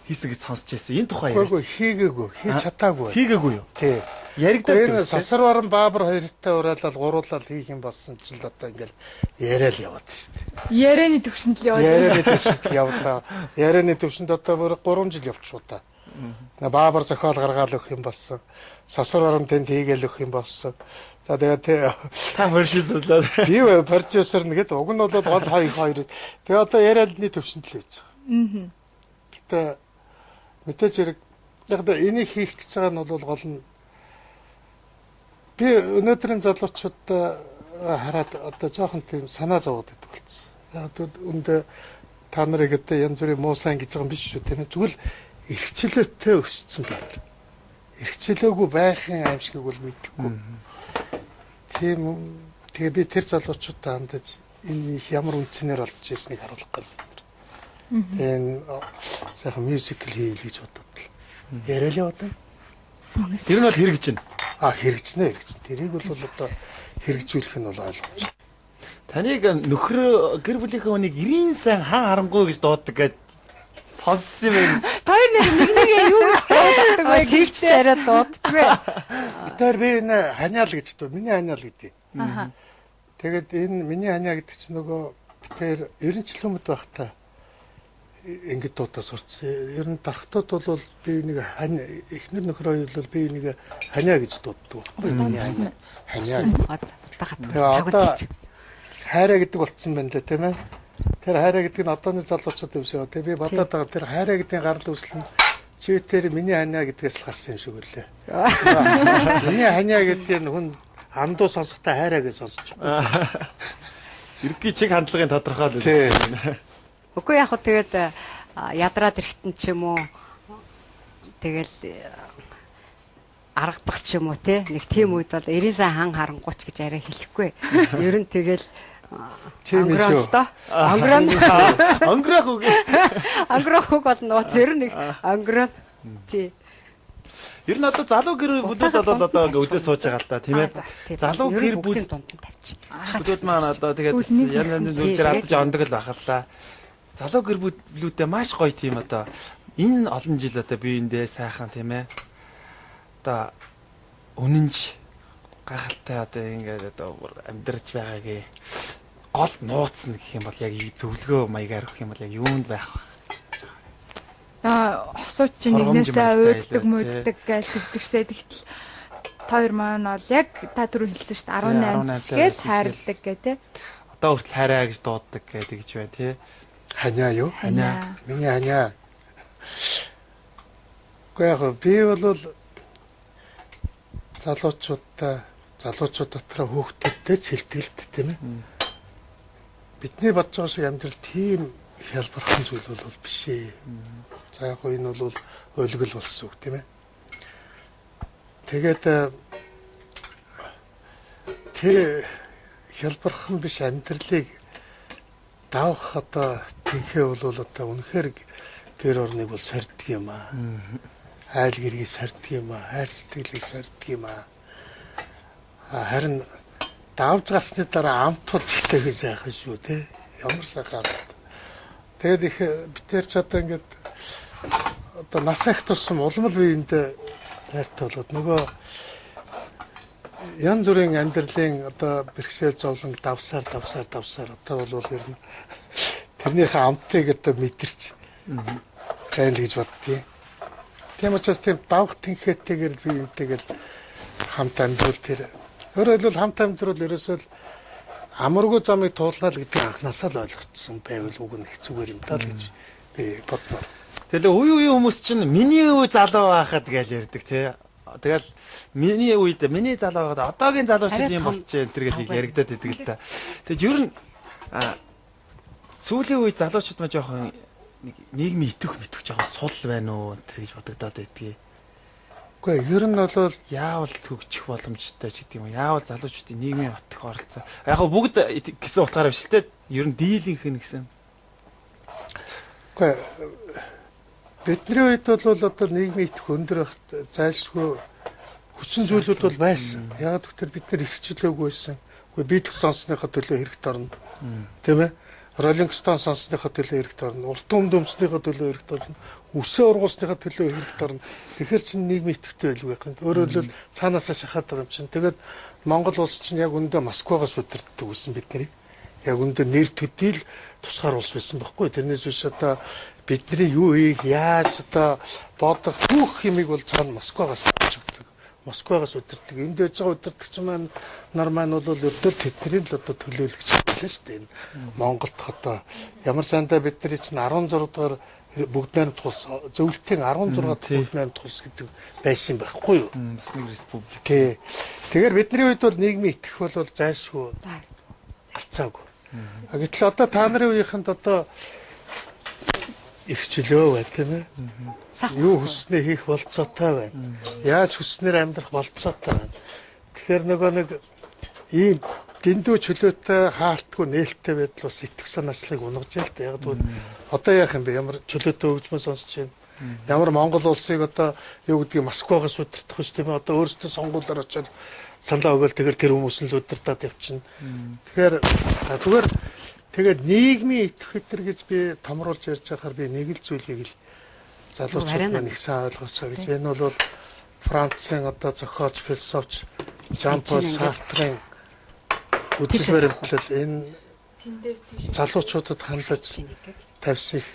[SPEAKER 1] хийсэн гэж сонсч байсан. Энэ тухай
[SPEAKER 3] яриа. Хийгээгүй, хийж чадаагүй.
[SPEAKER 1] Хийгээгүй юу?
[SPEAKER 3] Тий.
[SPEAKER 1] Яригдаад
[SPEAKER 3] Сасарваран Баабар хоёртой ураалал гуруулал хийх юм болсон ч л одоо ингээл яриад яваад шүү дээ.
[SPEAKER 4] Ярианы төвшөнд л яваад.
[SPEAKER 3] Ярианы төвшөнд явлаа. Ярианы төвшөнд одоо бүр 3 жил явчихуу та. Баабар зохиол гаргаал өгөх юм болсон. Сасарваран тэнд хийгээл өгөх юм болсон. За тэгээд
[SPEAKER 1] та продюсерлоо.
[SPEAKER 3] Би продюсер нэгэд уг нь бол гол хоёр. Тэгээ одоо яриадны төвшөнд л хийж байгаа. Гэтэ мэдээж хэрэг яг да энийг хийх гэж байгаа нь бол гол нь би өнөөдрийн залуучууд хараад одоо жоохон тийм санаа зовоод байдаг болсон. Яг өндөө та нарыг одоо янз бүрийн муу сайн гэж байгаа юм биш шүү тийм ээ. Зүгээр эрхчлөөтэй өссөн гэдэг. Эрхчлөөгүй байхын аимшигыг бол мэдхгүй. Тийм тэгээ би тэр залуучуудаа хандаж энэ ямар үнцнээр олж ирснийг харуулах гэдэг. Энэ сайхан мюзикл хийл гэж бодод. Яриа л одоо.
[SPEAKER 1] Тэр нь бол хэрэгжинэ.
[SPEAKER 3] Хэрэгжинэ. Тэрийг бол одоо хэрэгжүүлэх нь бол ойлгомж.
[SPEAKER 1] Таныг нөхрөө гэр бүлийнхээ хүнийг 90 сайн хаан харангуй гэж дууддаг гэж сонссон юм.
[SPEAKER 4] Тэр нэг юу гэж дууддаг вэ?
[SPEAKER 2] Тэгч яриад дууддаг.
[SPEAKER 3] Тэр би энэ ханиал гэж дөө. Миний ханиал гэдэг. Тэгээд энэ миний ханиа гэдэг чинь нөгөө тэр 90 жил өмнөд байхдаа ингэж дуудаа сурцсан. Ер нь дархтууд бол би нэг эхнэр нөхөр хоёр бол би нэг ханиа гэж дууддаг байхгүй миний ханиа. Ханиа. Одоо хайраа гэдэг болцсон байна лээ тийм ээ. Тэр хайраа гэдэг нь одооны залуучууд юм шиг. Тэгээ би бодоод байгаа тэр хайраа гэдгийн гарал үүсэл нь чивтэр миний ханиа гэдгээс л гарсан юм шиг үлээ. Миний ханиа гэдэг нь хүн андуу сонсохтой хайраа гэж сонсож байгаа.
[SPEAKER 1] Ерөнхий чиг хандлагын тодорхойлол.
[SPEAKER 3] Тийм.
[SPEAKER 2] Үгүй яг хөө тэгээд ядраад ирэхтэн ч юм уу тэгэл аргадах ч юм уу те нэг тийм үед бол 90 сая хан харангуйч гэж арай хэлэхгүй. Ер нь тэгэл
[SPEAKER 1] Өнгөрөх үг.
[SPEAKER 2] Өнгөрөх үг бол нууц ер нь нэг өнгөрөө тий.
[SPEAKER 1] Ер нь одоо залуу гэр бүлүүд бол одоо ингээ үзээ сууж байгаа л та тийм ээ. Залуу гэр бүл
[SPEAKER 2] дунд нь тавьчих.
[SPEAKER 1] Бүлүүд маань одоо тэгээд янз янзын зүйлээр алдаж ондог л бахаллаа. Залуу гэр бүлүүдээ маш гоё тийм одоо энэ олон жил одоо биеиндээ сайхан тийм ээ. Одоо үнэнч гахалтай одоо ингээд одоо амьдарч байгаагийн гол нууц нь гэх юм бол яг зөвлөгөө маягаар өгөх юм бол яг юунд байх вэ?
[SPEAKER 4] Хосууч чинь нэгнээсээ уйддаг мууддаг гэж тэгдэгсээ тэгтэл та хоёр маань бол яг та түрүү хэлсэн шүү дээ 18 жилээр хайрладаг гэх тээ.
[SPEAKER 1] Одоо хүртэл хараа гэж дууддаг гэдэг гэж байна тий.
[SPEAKER 3] Ханиа юу?
[SPEAKER 1] Ханиа.
[SPEAKER 3] Миний ханиа. Гэхдээ би бол залуучууд дотроо хүүхдүүдтэй ч хэлтгэлтэй тийм ээ. Бидний бодож байгаа шиг амьдрал тийм хялбархан зүйл бол биш ээ. За яг энэ бол ойлгол болсон үг тийм ээ. Тэгээд тэр хялбархан биш амьдралыг давах одоо тэнхээ бол одоо үнэхээр гэр орныг бол сорддаг юм аа. Айл гэргийг сорддаг юм аа. Хайр сэтгэлийг сорддаг юм аа. Харин давж гасны дараа амт болж ихтэйгээ сайхан шүү те. Ямар сайхан. Тэгээд их битэр ч одоо ингээд одоо нас их тусам улмал биеиндээ хайртай болоод нөгөө янз бүрийн амьдралын одоо бэрхшээл зовлонг давсаар одоо бол ер нь тэрнийхээ амтыг одоо мэдэрч байна гэж боддгийг. Тийм учраас тийм давх тэнхээтэйгээр би энтэйгэл хамт амьдрал тэр өөрөөр хэлбэл хамт амьдрал ерөөсөө амаргүй замыг туулнаа л гэдэг анханасаа л ойлгоцсон байвал үг нь их зүгээр юм даа л гэж би бодноо.
[SPEAKER 1] Тэгэл үе хүмүүс чинь миний үе залуу байхад гэж ярьдаг тий. Тэгэл миний үед миний залуу байхад одоогийн залуучууд юм болчихээ энэ төр гэж яригадаад идэг л та. Тэгэж ер нь сүүлийн үед залуучууд маа жоохон нийгмийн итвэх жоохон сул байна уу энэ төр гэж бодогдоод байдгийг.
[SPEAKER 3] Гэхдээ ер нь бол
[SPEAKER 1] яавал төгжих боломжтой ч гэдэг юм. Яавал залуучуудын нийгмийн батх оролцоо. Яг гоо бүгд гэсэн утгаараа биш л те. Ер нь дийлийнх нь гэсэн.
[SPEAKER 3] Гэхдээ бидний үед бол одоо нийгмийн итвэх өндөр байх зайлшгүй хүчин зүйлүүд бол байсан. Яг тэгэхээр бид нар эрхчлөөгүй байсан. Гэхдээ бид сонссныхаа төлөө хэрэгт орно. Тийм ээ? Rolling Stone сонссныхаа төлөө хэрэгт орно. Урт өмдөмсныхаа төлөө хэрэгт орно. Үсээ ургуулсныхаа төлөө хэрэгт орно. Тэгэхээр чинь нийгмийн итвэхтэй байлгүй байх. Өөрөөр хэлбэл цаанаасаа шахаад байгаа юм чинь. Тэгээд Монгол улс чинь яг өндөө Москвагаас удирддаг гэсэн бид нарыг. Яг өндөө нэр төдийл тусгаар улс байсан байхгүй. Тэрнээс биш одоо бидний юу ийх яаж одоо бодох бүх юмыг бол цаана Москвагаас авчигддаг. Москвагаас удирддаг. Энд байж байгаа удирдагч маань нар маань бол өдөр тэдний л одоо төлөөлөгч байлаа шүү дээ. Монголд одоо ямар сандаа бидний чинь 16 дугаар бүгд найрамд тус зөвлөлтийн 16 дахь бүгд найрамд тус гэдэг байсан байхгүй юу?
[SPEAKER 1] Бас нэг республик.
[SPEAKER 3] Тэгэхээр бидний үед бол нийгмийн итгэх бол зайлшгүй харцаагүй. Гэтэл одоо та нарын үеийнхэнд одоо эрхчлөө байна тийм ээ. Юу хүснээ хийх болцоотой байна. Яаж хүснээр амьдрах болцоотой байна. Тэгэхээр нөгөө нэг ийм дэндүү чөлөөтэй хаалтгүй нээлттэй байдал бас итгэх санаачлалыг унгаж ял та. Яг тэгвэл одоо яах юм бэ? Ямар чөлөөтэй хөгжмөө сонсч байна. Ямар Монгол улсыг одоо юу гэдгийг Москвагаас удирдах биш тийм ээ. Одоо өөрсдөө сонгуулиар очиод саналаа өгөөл тэгэхээр тэр хүмүүс нь л удирдаад явчихна. Тэгэхээр зүгээр тэгээд нийгмийн итгэх хэтэр гэж би томруулж ярьж байхаар би нэг л зүйлийг л залуучууд маань их сайн ойлгосоо гэж. Энэ бол Францын одоо зохиолч, философч Жан-Пол Сартрын үзэл баримтлал энэ залуучуудад хандаж тавьсан их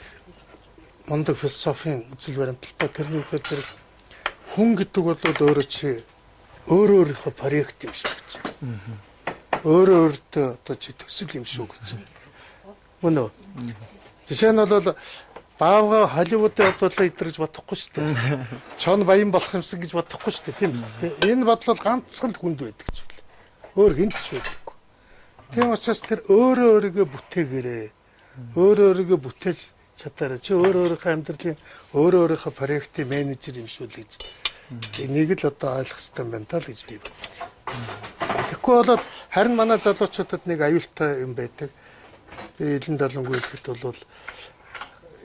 [SPEAKER 3] мундаг философийн үзэл баримталтай. Тэрний үгээр хүн гэдэг бол өөрөө чи өөрийнхөө проект юм шиг гэж. Өөртөө одоо чи төсөл юм шүү гэж. Мөн үү? Жишээ нь бол баавга Холливуудын бодлоо идэрж бодохгүй шүү дээ. Чон баян болох юмсан гэж бодохгүй шүү дээ. Тийм биз дээ. Энэ бодол ганцхан хүнд байдаг зүйл. Өөр хинт ч байдаггүй. Тийм учраас тэр өөрийгөө бүтээгээрээ. Өөрийгөө бүтээж чадаараа чи өөрийнхөө амьдралын өөрийнхөө проектын менежер юм шүү л гэж. Энийг л одоо ойлгох хэрэгтэй байна таа л гэж би боддог. Тэгэхгүй бол харин манай залуучуудад нэг аюултай юм байдаг. Би элен далангүй ихэд бол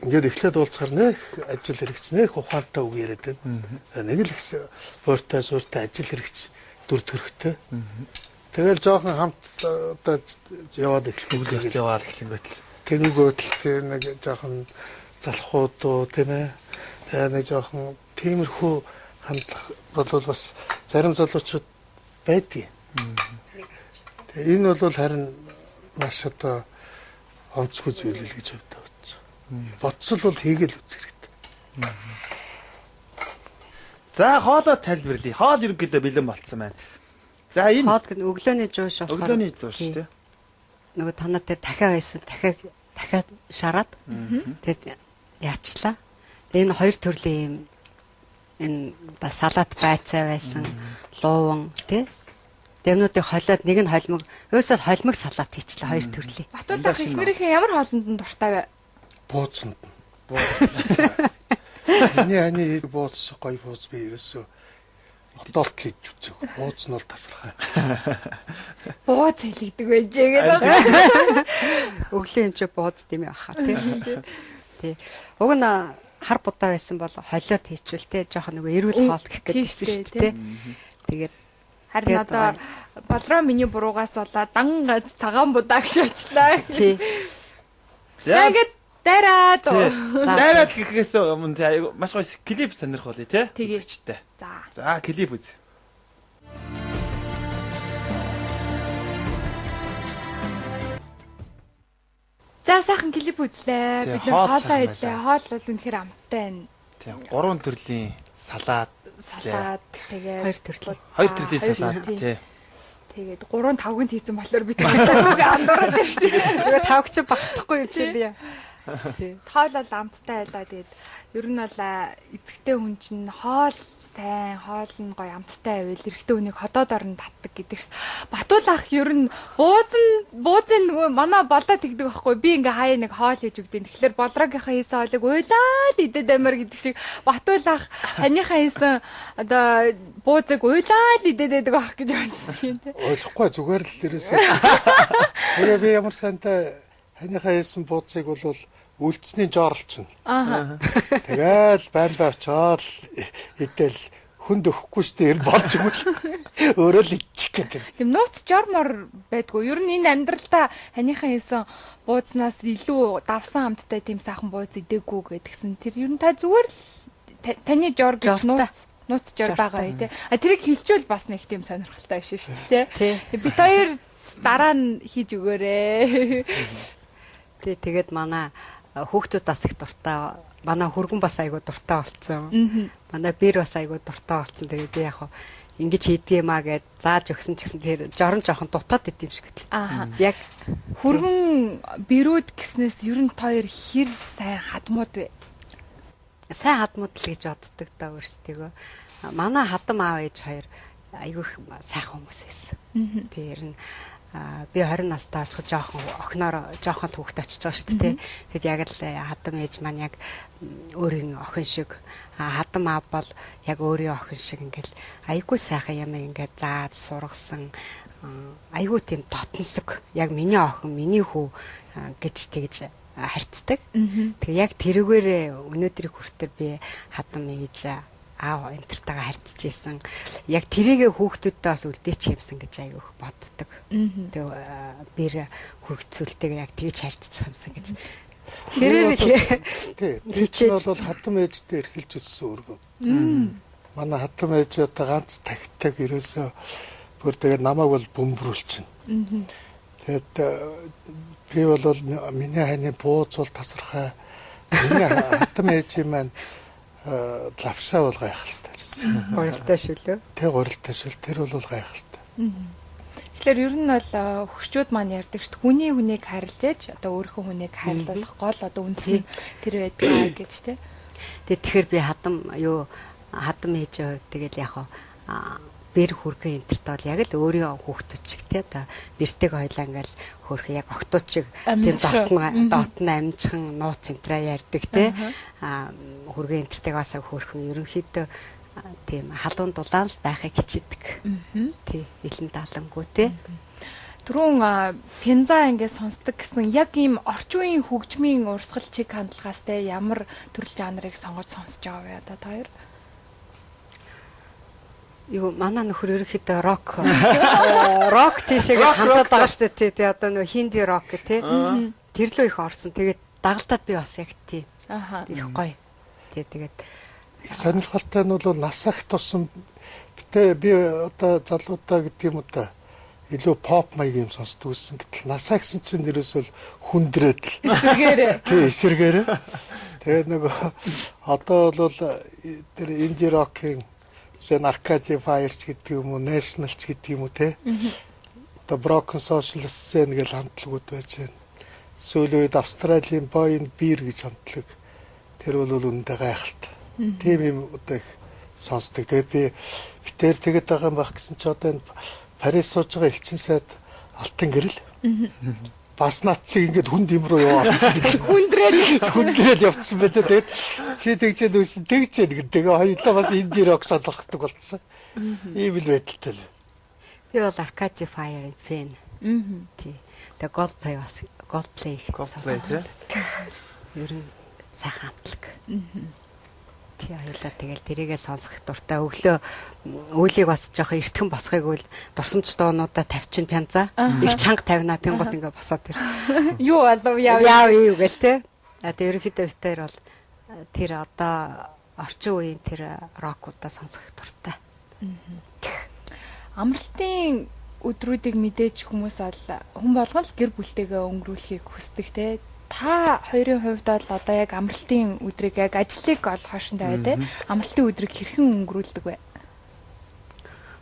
[SPEAKER 3] ингээд эхлээд уулзахаар нэх ажил хэрэгч нэх ухаантай үг яриад байна. Нэг л бууртай сууртай ажил хэрэгч дүр төрхтэй. Тэгэл жоохон хамт одоо яваад эхлэх
[SPEAKER 1] яваад эхлэнгөт л.
[SPEAKER 3] Тэнгүүд л тэр нэг жоохон залхуудуу тийм ээ. Нэг жоохон тиймэрхүү хандлах бол бас зарим залуучууд байдгийг. Тэгээ энэ бол харин маш одоо онцгүй зүйл л гэж боддог. Бодсол бол хийгээл үзэх хэрэгтэй.
[SPEAKER 1] За хоолоо тайлбарлая. Хоол ерөнхийдөө бэлэн болцсон байна. За энэ
[SPEAKER 2] Хоол гэдэг өглөөний жууш болохоор
[SPEAKER 1] өглөөний зууш тий.
[SPEAKER 2] нөгөө танаа дээр дахиад байсан дахиад шараад тэгээд яачлаа. Энэ хоёр төрлийн юм энэ салат байцаа байсан, лууван тий. Дэмнүүдийг холиод нэг нь холимог, өөсөө холимог салат хийчлээ хоёр төрлийн.
[SPEAKER 4] Батуулах эхнэрийнхээ ямар хоолнд нь дуртай вэ?
[SPEAKER 3] Бууцанд. Ани бууц гоё бууц би ерөөсөө одоолт хийж үзег. Бууц нь бол тасархай.
[SPEAKER 4] Бууц хэлэгдэг байж гээд.
[SPEAKER 2] Өглөө юм чи бууц димээ баха тий. Уг нь хар будаа байсан бол холиод хийчихвэл тий жоохон нөгөө эрүүл хоол гэх гэдэгсэн шүү дээ тий. Тэгээд
[SPEAKER 4] харин одоо болроо миний буруугаас болоод дан цагаан будаа гэж очлаа.
[SPEAKER 2] тий.
[SPEAKER 4] За ингээд дайраад.
[SPEAKER 1] Дайраад гэхээс өмнө маш гоё клип сонирхолтой тий.
[SPEAKER 4] Тэгэж.
[SPEAKER 1] За клип үз.
[SPEAKER 4] За сайхан клип үзлээ. Бид хоолоо идлээ. Хоол бол үнэхээр амттай байна.
[SPEAKER 1] Тийм. 3 төрлийн салат,
[SPEAKER 4] тэгээд
[SPEAKER 2] хоёр төрлийн.
[SPEAKER 1] 2 төрлийн салат тий.
[SPEAKER 4] Тэгээд 3 5-нд хийсэн болохоор би түүнийг андуураад байна шүү дээ.
[SPEAKER 2] Тэгээ тавч багтахгүй юм чи би.
[SPEAKER 4] Тий. Хоол бол амттай байлаа. Тэгээд ер нь бол эцэгтэй хүн чинь хоол сайн, хоол нь гоё амттай байвал эрэгтэй хүнийг ходоод орон татдаг гэдэг ш. Батуулах ер нь буузын нөгөө манай болоо тэгдэг байхгүй. Би ингээ хаяа нэг хоол хийж өгдөө. Тэгэхээр болрогийнхаа хийсэн хоолыг уйлаад идэд амир гэдэг шиг батуулах танийхаа хийсэн одоо буузыг уйлаад идэд байдаг байх гэж бодсон чинь.
[SPEAKER 3] Ойлгохгүй зүгээр л ерөөсөө. Тэгээ би ямар сантай танийхаа хийсэн бууцыг бол үлдсний жоорлчин. Тэгэл баймбай очоод идэл хүнд өгөхгүй штэ ир болж өгвөл өөрөө л идчих гэдэг.
[SPEAKER 4] Тэм нууц жормор байдгүй. Ер нь энэ амьдралдаа ханийхан хийсэн буузнаас илүү давсан амттай тийм сайхан бууз идэггүй гэдгсэн. Тэр ер нь та зүгээр л таны жор гэж нууц жор байгаа тий. Тэрийг хилчүүл бас нэг тийм сонирхолтой биш шүү дээ. Тий. Бид хоёр дараа нь хийж өгөөрэй.
[SPEAKER 2] Тэгээд манай хүүхдүүд бас их дуртай. Манай хөргөн бас айгуу дуртай болцсон. Манай бэр бас айгуу дуртай болцсон. Тэгээд би яг ингэж хийдгиймаа гэд зааж өгсөн ч гэсэн тэр жорон жоохон дутаад идэм шиг гэтэл. Яг
[SPEAKER 4] хөргөн бэрүүд гиснээс ер нь хоёр хэр сайн хадмууд вэ?
[SPEAKER 2] Сайн хадмууд л гэж боддог даа өөрсдийгөө. Манай хадам аав ээж хоёр айгуу сайхан хүмүүс байсан. Тэр нь би 20 настай очиход жоохон охиноор жоохон хүүхэд очиж байгаа шүү дээ. Тэгэд яг л хадам ээж маань яг өөрийн охин шиг хадам аав бол яг өөрийн охин шиг ингээл айгүй сайхан юм ингээд зааж сургасан айгүй тийм дотносог яг миний охин миний хүү гэж тэгж харьцдаг. Тэгээ яг тэрүүгээрээ өнөөдрийг хүртэл би хадам ээж аав энтертайгаа харьцаж исэн. Яг тэрийгэ хүүхдүүдтэй бас үлдээч юмсан гэж аяг их боддог. Тэгээ бэр хөргцүүлтэйгээ яг тэгж харьцах юмсан гэж. Хэрэг
[SPEAKER 3] тий. Би ч бол хатам ээжтэй эрхэлж өссөн өргөн. Манай хатам ээж одоо ганц тагтаг ерөөсөө бүр тэгээ намайг бол бөмбөрүүлчихнэ. Тэгээд би бол миний ханы бууз бол тасархай. Миний хатам ээж маань лавшаа бол гайхалтай.
[SPEAKER 2] Гурилтай шүү лөө.
[SPEAKER 3] Тэг гурилтай шүү. Тэр бол гайхалтай.
[SPEAKER 4] Тэгэхээр ер нь бол хөгчүүд маань ярьдаг шүү. Хүнийг харилж ээж одоо өөрийнхөө хүнийг харилуулах гол одоо үндсэн тэр байдаг гэж тий.
[SPEAKER 2] Тэгэхээр би хадам ээж тэгэл яг бэр хүрхэн энтерт бол яг л өөрийн хүүхдүүд чиг тий одоо бэртэг хойлоо ингээл хөрх яг октод чиг тийм дотн амжхан нууц центраа ярьдаг тий хүрхэн энтертэгээс хөрхэн ерөнхийдөө тийм халуун дулаан л байхыг хичээдэг тий илэн даалангуу тий
[SPEAKER 4] түрүүн пенза ингээд сонсдог гэсэн яг ийм орчин үеийн хөгжмийн урсгал чиг хандлагаас те ямар төрөл жанрыг сонгож сонсож байгаа вэ одоо та хоёр?
[SPEAKER 2] Юу манай нөхөр ерөнхийдөө рок тийшээ хандаад байгаа шүү дээ тий одоо нөө хинди рок тий тэр лөө их орсон тэгээд дагалдаад би бас яг тий их гоё тий тэгээд
[SPEAKER 3] сонирхолтой нь бол насагт тусан би одоо залуудаа гэдэг юм уу та илүү pop маяг юм сонсдог гэсэн гэтэл насаа гэсэн чинь ерөөсөө хүндрээд л эсэргээрээ тэгээд нөгөө одоо бол тэр инди рокийн жишээ нь Arcade Fire ч гэдэг юм уу, National ч гэдэг юм уу те. Одоо Broken Socialist Scene гэж хамтлагууд байж байна. Сүүлийн үед Австралийн Boy and Beer гэж хамтлаг. Тэр бол үнэндээ гайхалтай. Тийм юм одоо их сонсдог. Тэгээд би битээр тэгээд байгаа юм байх гэсэн чи одоо энэ Парис сууж байгаа элчин сайд Алтан гэрэл. Бас над чи ингээд хүн дэм рүү яваалцсан. Хүндрээд явчихсан байтаа тэгээд чи тэгчээд үсэн тэгчээд гэдэг. Хоёулаа бас инди рок сонирхдаг болцсон. Ийм л байдалтай л.
[SPEAKER 2] Би бол Arcade Fire-ын фэн. Тий. Тэгээ Coldplay бас Coldplay
[SPEAKER 1] тий.
[SPEAKER 2] Ер нь сайхан хамтлаг. Тий хоёулаа тэгэл тэрийгээ сонсох дуртай. Өглөө үүлийг бас жоохон эртхэн босхойг үл дурсамж доонуудаа тавьчин пянза. Их чанга тавина пингот ингээ босоод тэр.
[SPEAKER 4] Юу болов яав
[SPEAKER 2] юу гэл те. Тэгээ ерөнхийдөө битээр бол тэр одоо орчин үеийн тэр рокуудаа сонсох дуртай.
[SPEAKER 4] Амралтын өдрүүдийг мэдээж хүмүүс бол хүн болгон л гэр бүлтэйгээ өнгөрүүлэхийг хүсдэг те. Та хоёрын хувьд бол одоо яг амралтын өдрийг яг ажлыг ол хоошинтой бай те. Амралтын өдрийг хэрхэн өнгөрүүлдэг вэ?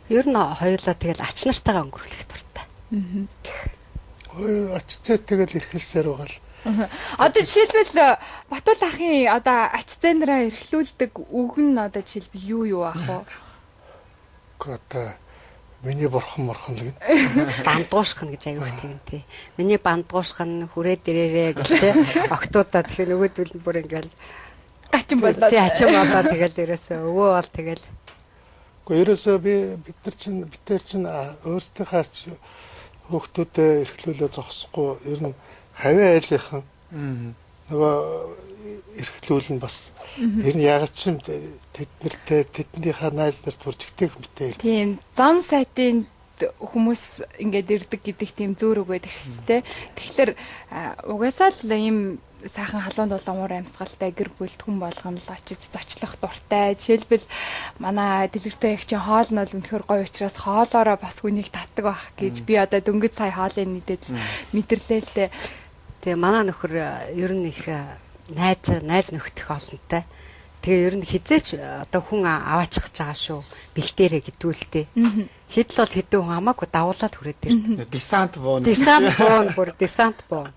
[SPEAKER 2] Ер нь хоёулаа тэгэл ач нартайгаа өнгөрүүлэх дуртай.
[SPEAKER 3] Ач зээ тэгэл эрхэлсээр байгаа л.
[SPEAKER 4] Одоо жишээлбэл Батул ахын одоо ач зээндраа эрхлүүлдэг үг нь одоо жишээлбэл юу ах вэ?
[SPEAKER 3] Одоо миний бурхан л гэнэ.
[SPEAKER 2] Бандуушхан гэж аяг тийм тий. Миний бандуушхан хүрээ дээрээ гэлтэй октоудаа тэгэхээр нөгөөдөл нь бүр ингээл
[SPEAKER 4] гачин болоо.
[SPEAKER 2] Тий ачин болоо тэгэл ерөөсөө өвөө бол тэгэл.
[SPEAKER 3] Гэхдээ ерөөсөө битэр чинь өөрсдийнхээ хүүхдүүдэд эрхлүүлээ зогсохгүй ер нь хавийн айлынхан нөгөө эрхлүүлэн бас ер нь яг ч юм тэднийхээ найз нарт бүржигтэй хүмтэй.
[SPEAKER 4] Тийм зам сайтын хүмүүс ингээд ирдэг гэдэг тийм зөөрөг байдаг шүү дээ. Тэгэхээр угаасаа л ийм сайхан халуун дулаан уур амьсгалтай гэр бүлд хүн болгоно л очиж зочлох дуртай. Жишээлбэл манай дэлгэртэй их чинь хоол нь бол үнэхээр гоё учраас хоолоороо бас хүнийг татдаг байх гэж би одоо дөнгөж сая хоолын нийтэд мэдэрлээ л дээ.
[SPEAKER 2] Тэгээ манай нөхөр ер нь их найз нөхдөх олонтой. Тэгээ ер нь хизээч одоо хүн аваачих гэж байгаа шүү. Бэлтээрээ гэдүүлтэй. Хэд л бол хэдэн хүн хамаагүй давуулаад хүрээд ирнэ.
[SPEAKER 1] Десант буун.
[SPEAKER 2] Десант буун.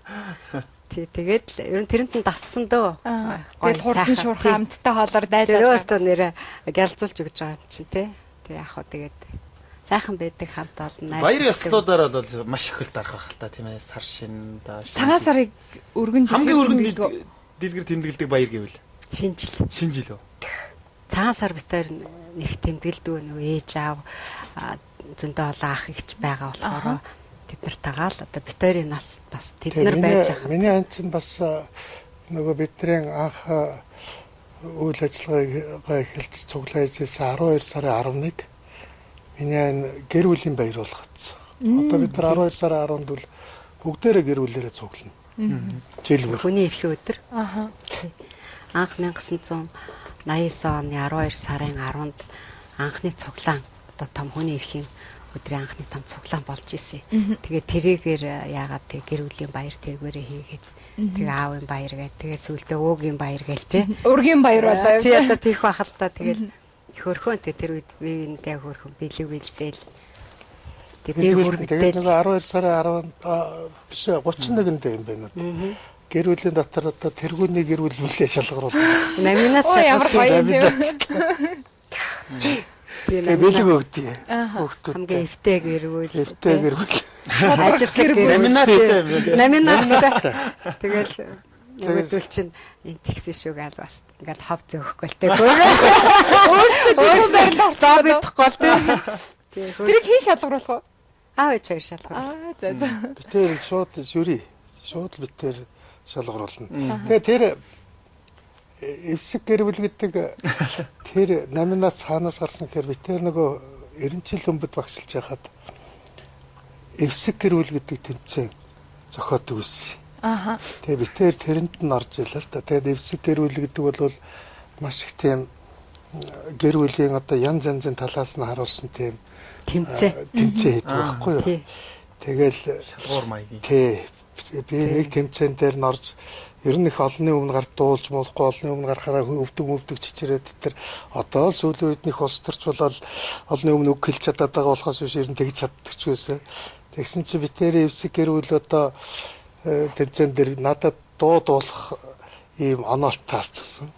[SPEAKER 2] Тэгээд ер нь тэрэнд нь дасцсан дөө.
[SPEAKER 4] Тэгээд хурдан шуурхай амттай хоолоор дайлаад.
[SPEAKER 2] Тэрөөс тоо нэрэ гялзуулж өгч байгаа юм чинь тий. Тэгээ яг хоо тэгээд сайхан байдаг хамт олон.
[SPEAKER 1] Баяр ёслуудаар бол маш их л дарах байх л та тийм ээ. Сар шин даа.
[SPEAKER 4] Цагаан сарыг өргөн
[SPEAKER 1] хамгийн өргөн дэлгэр тэмдэглэдэг баяр гэвэл шинжил үү.
[SPEAKER 2] Цагаан сар битээр нэг тэмдэглэдэг нөгөө ээж аав зөндөө олон ах ихч байгаа болохоор тэд нартайгаа л одоо битээрийн нас бас тэд нар байж байгаа.
[SPEAKER 3] Миний ань чинь бас нөгөө бидний анх үйл ажиллагаа эхэлж цуглааж ирсэн 12 сарын 11 миний ань гэр бүлийн баяр болгоцсон. Одоо бид нар 12 сарын 10-нд бол бүгдээрээ гэр бүлээрээ цуглана. Жил бүр.
[SPEAKER 2] Хүний эрхийн өдөр. Анх 1989 оны 12 сарын 10-нд анхны цуглаан одоо том хүний эрхийн өдрийн анхны том цуглаан болж исэн. Тэгээд тэрийгээр яагаад тэг гэр бүлийн баяр тэргээрээ хийгээд тэгээ аавын баяр гэдэг тэгээ сүултээ өөгийн баяр гээл тий.
[SPEAKER 4] Ургийн баяр болоо.
[SPEAKER 2] Тий одоо тийх байх л та тэгэл хөрхөн тэр үед биеиндээ хөрхөн бэлэгвэлдээл.
[SPEAKER 3] Тэгээд 12 сарын 10-нд биш 31-нд юм байна. Гэр бүлийн дотор одоо тэргүүний гэр бүл бүлээ шалгаруулсан.
[SPEAKER 2] Наминаас
[SPEAKER 3] шалгаруулсан. Тэгээ бэлэг өгдөө. Хүүхдүүд.
[SPEAKER 2] Хамгийн эвтэй гэр бүл.
[SPEAKER 3] Ажил
[SPEAKER 2] гэр. Наминаас. Тэгэл нөгөөдөл чинь энэ тэгсэн шүүг аль бас ингээл хов зөөхөхгүй л тэг. Өөрөөсөө зоо бидэхгүй л тэг.
[SPEAKER 4] Тэрийг хийн шалгаруулах уу?
[SPEAKER 2] Аав ээж хоёр шалгаруулах.
[SPEAKER 4] За.
[SPEAKER 3] Битээр шууд жюри. Шууд битээр шалгаруулна. Тэгээ тэр эвсэг гэр бүл гэдэг тэр номинац хаанаас гарсан гэхээр битээр нөгөө 90 жил өмнөд багшилж байхад эвсэг гэр бүл гэдэг тэмцээн зохиодог байсан. Тэгээ битээр тэрэнд нь орж илээ л да. Тэгээд эвсэг гэр бүл гэдэг бол маш их тийм гэр бүлийн одоо янз янзын талаас нь харуулсан тийм тэмцээн хийдэг байхгүй юу. Тэгэл
[SPEAKER 1] шалгуур маягийн.
[SPEAKER 3] Тий. Би нэг тэмцээн дээр норж ер нь их олонний өмнө гарт дуулж болохгүй, олонний өмнө гарахаараа өвдөг чичрээд тэр одоо л сүүлийн үед них улс төрч болол олонний өмнө үг хэлж чадаад байгаа болохоос биш ер нь тэгж чаддаг ч байсан. Тэгсэн чи битэрийн эвсэг гэрүүл одоо тэмцээн дээр надад дуулах ийм оноолт таарчихсан.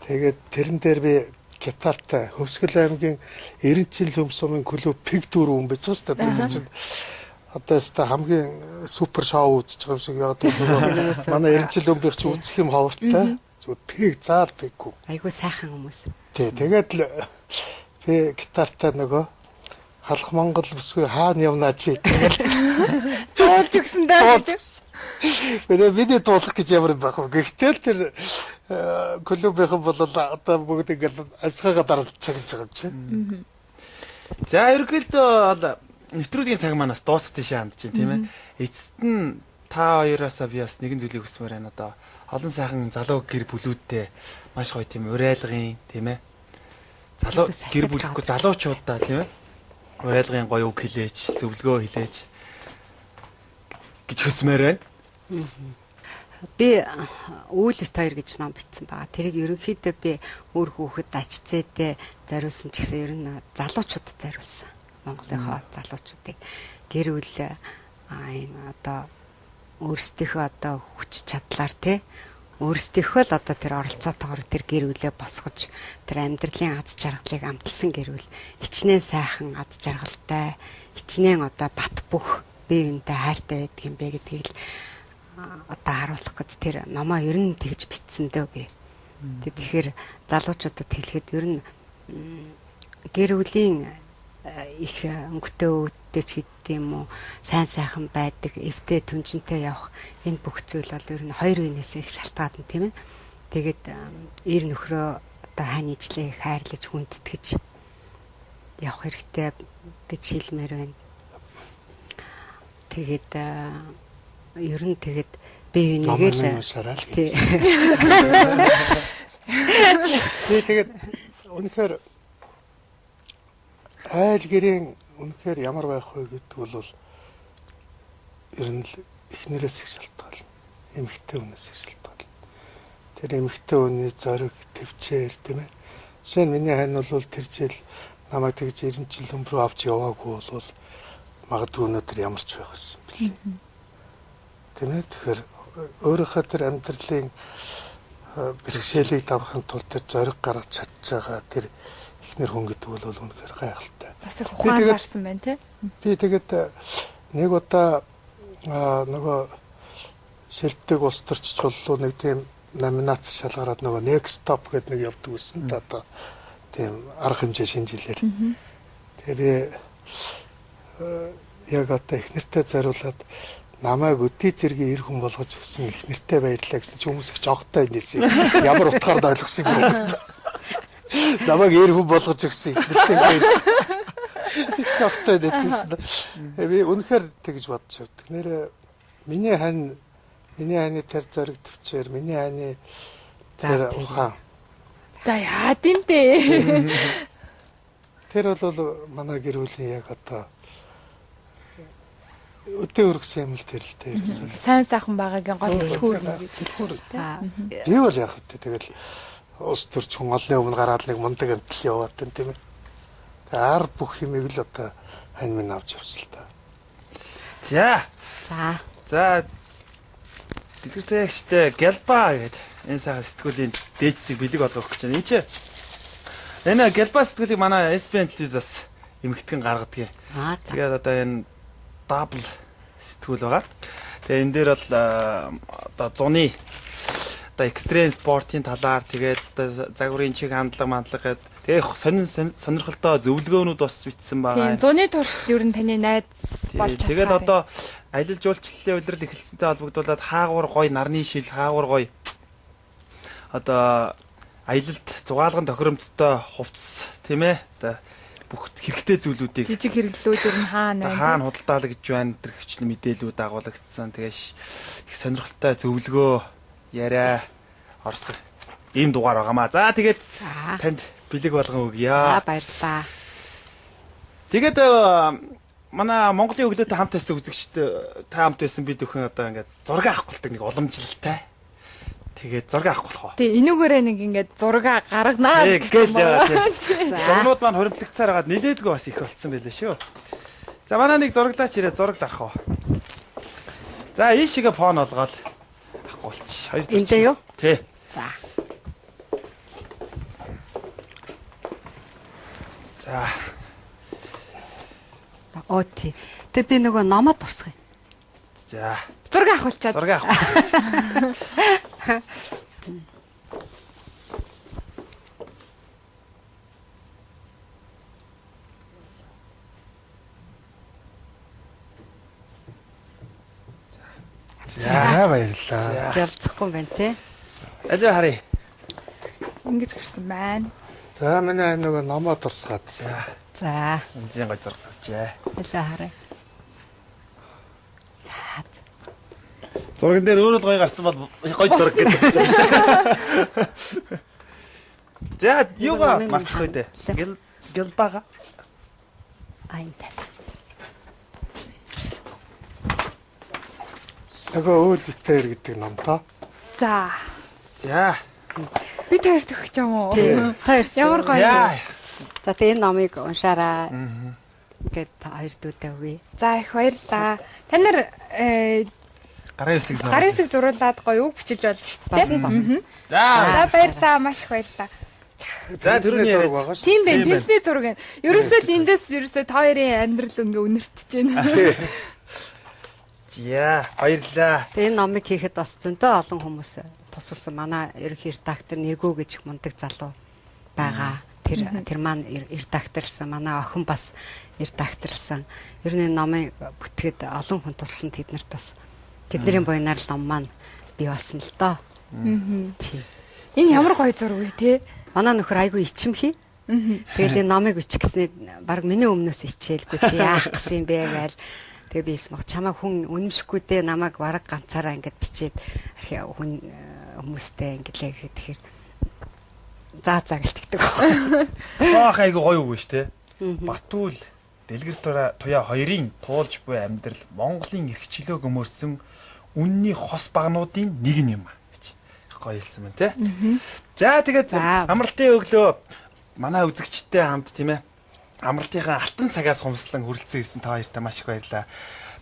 [SPEAKER 3] Тэгээд тэрэн дээр би гитартай Хөвсгөл аймгийн Эренчил хөмсөмийн клуб Пиг дүүр хүн байж байгаа шүү дээ. Тэр чинь одоо өстой хамгийн супер шоу үзэж байгаа юм шиг яагаад гэвэл манай Эренчил өмбих чи үзэх юм ховортой. Зүгээр Пиг заал Пиггүй.
[SPEAKER 2] Айгуу сайхан хүмүүс.
[SPEAKER 3] Тий, тэгээд л би гитартай нөгөө халах Монгол бүсгүй хаана явнаа чи тэгээд
[SPEAKER 4] дуулж өгсөн даа.
[SPEAKER 3] Бидний дуулах гэж ямар юм байх вэ? Гэхдээ л тэр клубийнхан бол одоо бүгд ингээд амьсгаагаа дараад чагнаж байгаа юм чи.
[SPEAKER 1] За ерөнхийдөө нэвтрүүлгийн цаг манаас дуусах тийшээ хандж байна тийм ээ. Эцэст нь та хоёроосаа би бас нэгэн зүйлийг хүсмээр байна одоо. Олон сайхан залуу гэр бүлүүдтэй маш гоё тийм урайлгын тийм ээ. Залуу гэр бүлэхгүй залуучуудаа тийм ээ. Урайлгын гоё үг хэлээч, зөвлөгөө хэлээч гэж хүсмээр байна.
[SPEAKER 2] Би үйл бит хоёр гэж ном бичсэн байгаа. Тэрийг ерөнхийдөө би өөр хүүхэд ач зээдээ зориулсан ч гэсэн ер нь залуучуудад зориулсан. Монголынхоо залуучуудыг гэр бүл энэ одоо өөрсдийнхөө одоо хүч чадлаар те өөрсдийнхөө л одоо тэр оролцоотойгоор тэр гэр бүлээ босгож тэр амьдралын аз жаргалыг амталсан гэр бүл хичнээн сайхан аз жаргалтай хичнээн одоо бат бөх бие биентэй хайртай байдаг юм бэ гэдгийг л одоо харуулах гэж тэр номоо ер нь тэгж бичсэн дөө би. Тэгэхээр залуучуудад хэлэхэд ер нь гэр бүлийн их өнгөтэй өвдтэй ч гэдэг юм уу сайн сайхан байдаг эвтэй түнжинтэй явах энэ бүх зүйл бол ер нь хоёр үеийнээс их шалтгаална тийм ээ. Тэгээд ир нөхрөө одоо ханийжлээ хайрлаж хүндэтгэж явах хэрэгтэй гэж хэлмээр байна. Тэгээд ер нь тэгээд би энийг л
[SPEAKER 3] тэгээд үнэхээр айл гэрийн үнэхээр ямар байх вэ гэдэг бол ер нь эхнэрээс их шалтгаална. Эмэгтэй хүнээс их шалтгаална. Тэр эмэгтэй хүний зориг төвчээр тийм ээ. Жишээ нь миний хань бол тэр жил намайг тэгж 90 жил өмнө авч яваагүй бол магадгүй өнөөдөр ямар ч байх байсан бэл. Тийм ээ. Тэгэхээр өөрийнхөө тэр амьдралын бэрхшээлийг давахын тулд тэр зориг гаргаж чадж байгаа тэр эхнэр хүн гэдэг бол үнэхээр гайхалтай.
[SPEAKER 4] Бас их ухаан гарсан байна тий.
[SPEAKER 3] Би тэгээд нэг удаа нөгөө шилдэг улс төрчч боллоо нэг тийм номинац шалгараад нөгөө Next Top гэдэг нэг явдаг байсан та одоо тийм арга хэмжээ шинжилээр. Тэгээд яг одоо эхнэртэй зориулаад намайг өдий зэргийн эр хүн болгож өгсөн эхнэртэй баярлалаа гэсэн чи хүмүүс их жогтой нийлсэн. Ямар утгаар ойлгосон юм бэ? Намайг эр хүн болгож өгсөн эхнэртэй баярлалаа. Жогтой нийлсэн. Би үнэхээр тэгж бодож явдаг. Нэрээ миний хань тэр зориг төвчээр миний хань тэр ухаан.
[SPEAKER 4] За яа димтэй.
[SPEAKER 3] Тэр бол манай гэр бүлийн яг одоо өдөө өргсөн юм л тэр л тэр.
[SPEAKER 4] Сайн сайхан байгаагийн гол төлхөр.
[SPEAKER 3] Би бол яг хөтэ тэгэл ус төрч хүн олны өмнө гараад нэг мундаг амтл яваад тийм ээ. Тэгээ ар бүх юмыг л одоо хань минь авч явсан л та.
[SPEAKER 1] За дэлгэрчтэй Гэлба гэдэг энэ сайхан сэтгүүлийн дээдсийг бэлэг болгох гэж байна. Энд чи энэ Гэлба сэтгүүлийг манай SBN телевизээс эмхтгэн гаргадаг. Тэгээд одоо энэ дабл сэтгүүл байгаа. Тэгээ энэ дээр бол одоо зуны одоо экстрем спортын талаар тэгээд загварын чиг хандлага гэдэг тэгээ сонирхолтой зөвлөгөөнүүд бас бичсэн байгаа.
[SPEAKER 4] Тийм зуны туршид ер нь таны найз болж чадсан.
[SPEAKER 1] Тэгээд одоо аялал жуулчлалын удирдал эхэлсэнтэй холбогдуулаад хаагур гой нарны шил хаагур гой одоо аялалд зугаалган тохиромжтой хувцас тийм ээ одоо бүх хэрэгтэй зүйлүүдийг
[SPEAKER 4] жижиг хэрэглүүд ер нь
[SPEAKER 1] хаана худалдаалаа гэж байна тэр хвчлэн мэдээлүүд агуулгдсан. Тэгээд их сонирхолтой зөвлөгөө яриа орсон ийм дугаар байгаамаа. За тэгээд танд бэлэг болгон өгье.
[SPEAKER 2] Баярлалаа.
[SPEAKER 1] Тэгээд манай Монголын өглөөтэй хамт байсан үзэгчтэй та хамт байсан бид бүхэн одоо ингээд зураг авах болдог нэг уламжлалтай Тэгээд зураг авах болох уу?
[SPEAKER 4] Тэгээ энүүгээрээ нэг ингээд зураг гарганаа.
[SPEAKER 1] Гээл яа тийм.
[SPEAKER 2] За.
[SPEAKER 1] Зургууд маань хуримтлагцаар хагаад нилээдгүй бас их болцсон байлээ шүү. За манай нэг зураглаач ирээ зураг дарах уу. За ийшээгээ фон олгоод авахгүй болчих.
[SPEAKER 2] Эндээ юу?
[SPEAKER 1] Тий.
[SPEAKER 2] За.
[SPEAKER 1] За.
[SPEAKER 2] Тий. Тэг би нөгөө номоо дурсах юм.
[SPEAKER 1] За.
[SPEAKER 4] Зураг авахулчаад.
[SPEAKER 1] Зураг авах.
[SPEAKER 3] За баярлалаа.
[SPEAKER 2] Ялцахгүй байна те.
[SPEAKER 1] Алуу харъя.
[SPEAKER 4] Ингэж гэрсэн байна.
[SPEAKER 3] За манай нөгөө номоо дурсгаад.
[SPEAKER 1] За.
[SPEAKER 2] За.
[SPEAKER 1] Энзийн гой зураг гарчээ.
[SPEAKER 2] Ялаа хараа. За.
[SPEAKER 1] Зурган дээр өөрөө л гоё гарсан бол гоё зураг гэдэг болж байна. За, юугаа мартах үү дээ. Гэлбага.
[SPEAKER 2] Айн тавьсан.
[SPEAKER 3] Нөгөө үйл битээр гэдэг номтой.
[SPEAKER 4] За.
[SPEAKER 1] За.
[SPEAKER 4] Би таарт өгч юм уу?
[SPEAKER 2] Та хоёр
[SPEAKER 4] Ямар гоё.
[SPEAKER 1] За.
[SPEAKER 2] За тэгээ энэ номыг уншаарай. Ингээд та хоёр дүүтэй өгье.
[SPEAKER 4] За их баярлаа. Та нар
[SPEAKER 1] Гарын хэсэг зураг.
[SPEAKER 4] гарын хэсэг зуруулаад гоё үг бичиж болно шүү дээ.
[SPEAKER 1] За.
[SPEAKER 4] За баярлаа. Маш их баярлаа.
[SPEAKER 1] За түрүүний яриад.
[SPEAKER 3] байгаа шүү.
[SPEAKER 4] Тийм
[SPEAKER 1] Тийм
[SPEAKER 4] байх. Пенсний зураг юм. Ерөөсөө л эндээс ерөөсөө та хоёрын амьдрал ингээ үнэртэж байна.
[SPEAKER 1] За, баярлаа.
[SPEAKER 2] Тэгээ энэ номыг хийхэд бас зөндөө олон хүмүүс тусалсан. Манай ерөнхий редактор Нэргүү гэж мундаг залуу байгаа. Тэр маань редакторлсан. Манай охин бас редакторлсан. Ер нь энэ номыг бүтгээд олон хүн тулсан тэднэрт бас тэдний буйнаар л ном маань бий болсон л доо. Тийм.
[SPEAKER 4] Энэ ямар гоё зураг вэ те?
[SPEAKER 2] Манай нөхөр айгүй ичимхий. Тэгэл энэ номыг бичих гэснээр баг миний өмнөөс ичээлгүй чи яах гэсэн юм бэ гээл. Тэгээ би смог чамаа хүн үнэмшихгүй дээ намайг бараг ганцаараа ингэж бичээд хүн хүмүүстэй ингэлээ гэхэд тэгэхээр заа гэлтгдэг.
[SPEAKER 1] Соох айгу гоё үг шүү дээ. Батүл Дэлгэр туяа хоёрын туулж буй амьдрал Монголын эрх чөлөө гөмөрсөн үнний хос багнуудын нэг юм аа гэж гоё хэлсэн байна те. За тэгээд амралтын өглөө манай үзэгчтэй хамт тийм ээ. Амралтынхаа алтан цагаас хумслан хүрэлцэн ирсэн та хоёртаа маш их баярлалаа.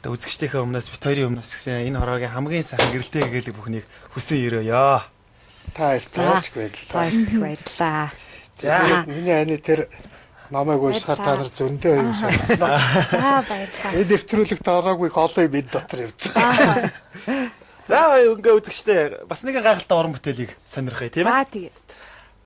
[SPEAKER 1] Одоо үзэгчдийнхээ өмнөөс бит хоёрын өмнөөс гэсэн энэ хороогийн хамгийн сайхан гэрэлтэй гэгээлэг бүхнийг хүсэн өрөөё.
[SPEAKER 3] Та баярлалаа.
[SPEAKER 2] Та их баярлалаа.
[SPEAKER 1] За
[SPEAKER 3] миний ани тэр номыг уншихаар та нар зөндөө юм шиг.
[SPEAKER 4] За баярлалаа.
[SPEAKER 3] Энэ дэвтрүүлэгт ороогүй олон бид дотор явж байгаа.
[SPEAKER 1] За ингээ үзэгчтэй бас нэгэн гайхалтай уран бүтээлийг сонирхъя тийм ээ.
[SPEAKER 4] За тэгээ.